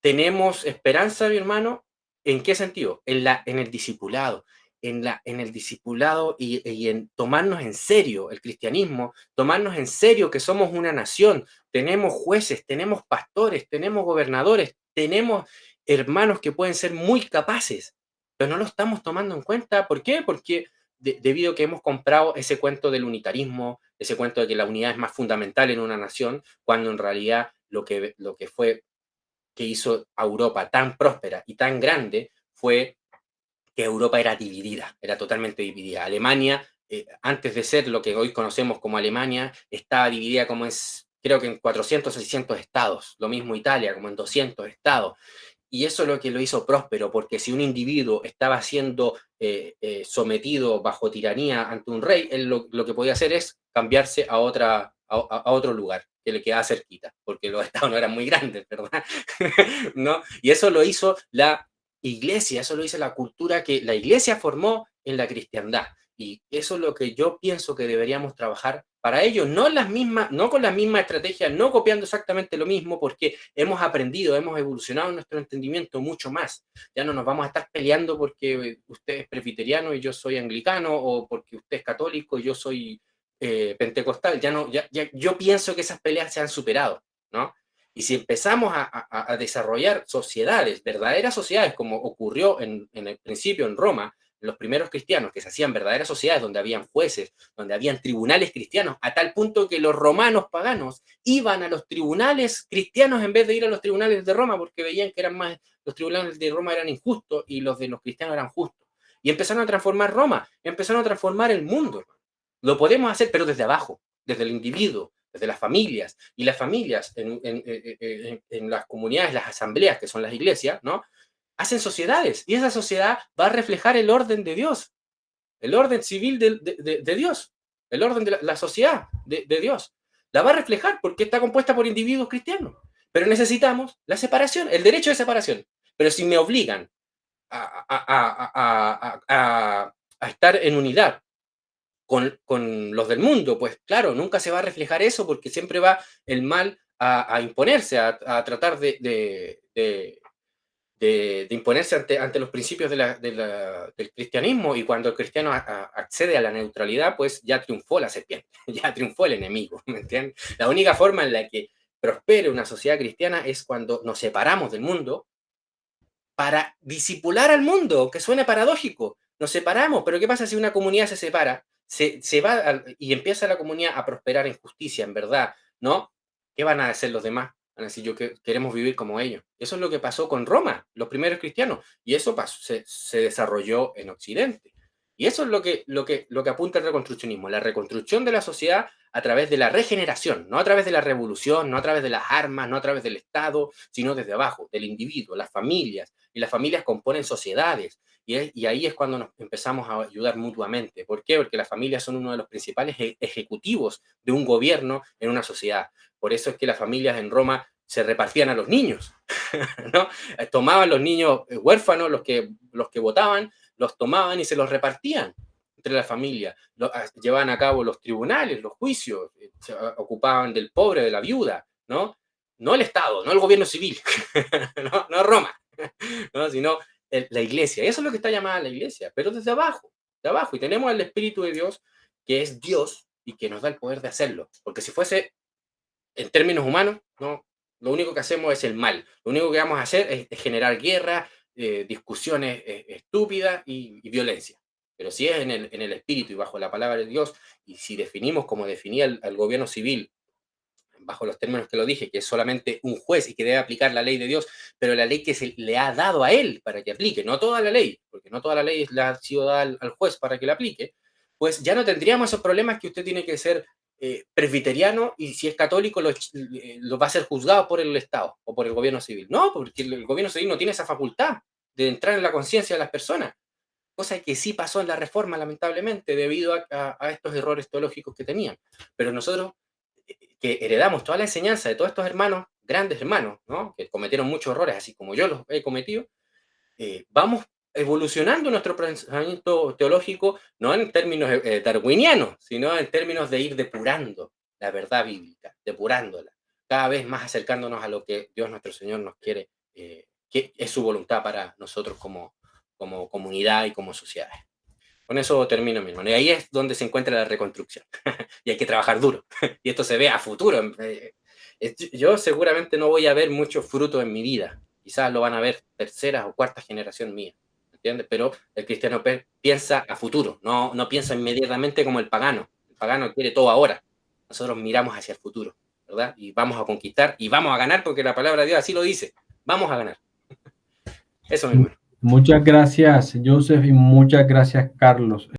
tenemos esperanza, mi hermano. ¿En qué sentido? En el discipulado. En el discipulado y en tomarnos en serio el cristianismo, tomarnos en serio que somos una nación, tenemos jueces, tenemos pastores, tenemos gobernadores, tenemos hermanos que pueden ser muy capaces, pero no lo estamos tomando en cuenta. ¿Por qué? Porque debido a que hemos comprado ese cuento del unitarismo, ese cuento de que la unidad es más fundamental en una nación, cuando en realidad lo que fue que hizo a Europa tan próspera y tan grande fue que Europa era dividida, era totalmente dividida. Alemania, antes de ser lo que hoy conocemos como Alemania, estaba dividida como creo que en 400 o 600 estados, lo mismo Italia, como en 200 estados. Y eso es lo que lo hizo próspero, porque si un individuo estaba siendo sometido bajo tiranía ante un rey, él lo que podía hacer es cambiarse a otro lugar que le quedaba cerquita, porque los estados no eran muy grandes, ¿verdad? ¿No? Y eso lo hizo la iglesia, eso lo hizo la cultura que la iglesia formó en la cristiandad. Y eso es lo que yo pienso que deberíamos trabajar para ello, no con la misma estrategia, no copiando exactamente lo mismo, porque hemos aprendido, hemos evolucionado en nuestro entendimiento mucho más. Ya no nos vamos a estar peleando porque usted es presbiteriano y yo soy anglicano, o porque usted es católico y yo soy pentecostal. Yo pienso que esas peleas se han superado, ¿no? Y si empezamos a desarrollar sociedades, verdaderas sociedades, como ocurrió en el principio en Roma, los primeros cristianos, que se hacían verdaderas sociedades donde habían jueces, donde habían tribunales cristianos, a tal punto que los romanos paganos iban a los tribunales cristianos en vez de ir a los tribunales de Roma, porque veían que los tribunales de Roma eran injustos y los de los cristianos eran justos. Y empezaron a transformar Roma, empezaron a transformar el mundo. Lo podemos hacer, pero desde abajo, desde el individuo, desde las familias. Y las familias en las comunidades, las asambleas, que son las iglesias, ¿no? Hacen sociedades, y esa sociedad va a reflejar el orden de Dios, el orden civil de Dios, el orden de la sociedad de Dios. La va a reflejar porque está compuesta por individuos cristianos. Pero necesitamos la separación, el derecho de separación. Pero si me obligan a estar en unidad con los del mundo, pues claro, nunca se va a reflejar eso, porque siempre va el mal a imponerse, a tratar de imponerse ante los principios del cristianismo. Y cuando el cristiano accede a la neutralidad, pues ya triunfó la serpiente, ya triunfó el enemigo, ¿me entiendes? La única forma en la que prospere una sociedad cristiana es cuando nos separamos del mundo para disipular al mundo, que suene paradójico. Nos separamos, pero ¿qué pasa si una comunidad se separa? Se va y empieza la comunidad a prosperar en justicia, en verdad, ¿no? ¿Qué van a hacer los demás? Van a decir, queremos vivir como ellos. Eso es lo que pasó con Roma, los primeros cristianos, y eso se desarrolló en Occidente. Y eso es lo que apunta el reconstruccionismo, la reconstrucción de la sociedad a través de la regeneración, no a través de la revolución, no a través de las armas, no a través del Estado, sino desde abajo, del individuo, las familias. Y las familias componen sociedades, y ahí es cuando nos empezamos a ayudar mutuamente. ¿Por qué? Porque las familias son uno de los principales ejecutivos de un gobierno en una sociedad. Por eso es que las familias en Roma se repartían a los niños, ¿no? Tomaban los niños huérfanos, los que votaban, los tomaban y se los repartían entre la familia. Llevaban a cabo los tribunales, los juicios, se ocupaban del pobre, de la viuda, ¿no? No el Estado, no el gobierno civil, no Roma, ¿no? Sino la iglesia. Eso es lo que está llamada la iglesia, pero desde abajo, de abajo. Y tenemos al Espíritu de Dios, que es Dios y que nos da el poder de hacerlo. Porque si fuese en términos humanos, ¿no? Lo único que hacemos es el mal. Lo único que vamos a hacer es generar guerra, discusiones estúpidas y violencia. Pero si es en el espíritu y bajo la palabra de Dios, y si definimos como definía el gobierno civil, bajo los términos que lo dije, que es solamente un juez y que debe aplicar la ley de Dios, pero la ley que se le ha dado a él para que aplique, no toda la ley, porque no toda la ley le ha sido dada al juez para que la aplique, pues ya no tendríamos esos problemas que usted tiene que ser presbiteriano, y si es católico lo va a ser juzgado por el Estado o por el gobierno civil. No, porque el gobierno civil no tiene esa facultad de entrar en la conciencia de las personas, cosa que sí pasó en la Reforma, lamentablemente, debido a estos errores teológicos que tenían. Pero nosotros, que heredamos toda la enseñanza de todos estos hermanos, grandes hermanos, ¿no? Que cometieron muchos errores, así como yo los he cometido, vamos evolucionando nuestro pensamiento teológico, no en términos darwinianos, sino en términos de ir depurando la verdad bíblica, depurándola. cada vez más acercándonos a lo que Dios nuestro Señor nos quiere, que es su voluntad para nosotros como comunidad y como sociedades. Con eso termino, mi hermano. Y ahí es donde se encuentra la reconstrucción. Y hay que trabajar duro. Y esto se ve a futuro. Yo seguramente no voy a ver muchos frutos en mi vida. Quizás lo van a ver tercera o cuarta generación mía. ¿Entiendes? Pero el cristiano piensa a futuro. No piensa inmediatamente como el pagano. El pagano quiere todo ahora. Nosotros miramos hacia el futuro, ¿verdad? Y vamos a conquistar y vamos a ganar porque la palabra de Dios así lo dice. Vamos a ganar. Eso, mi hermano. Muchas gracias, Joseph, y muchas gracias, Carlos.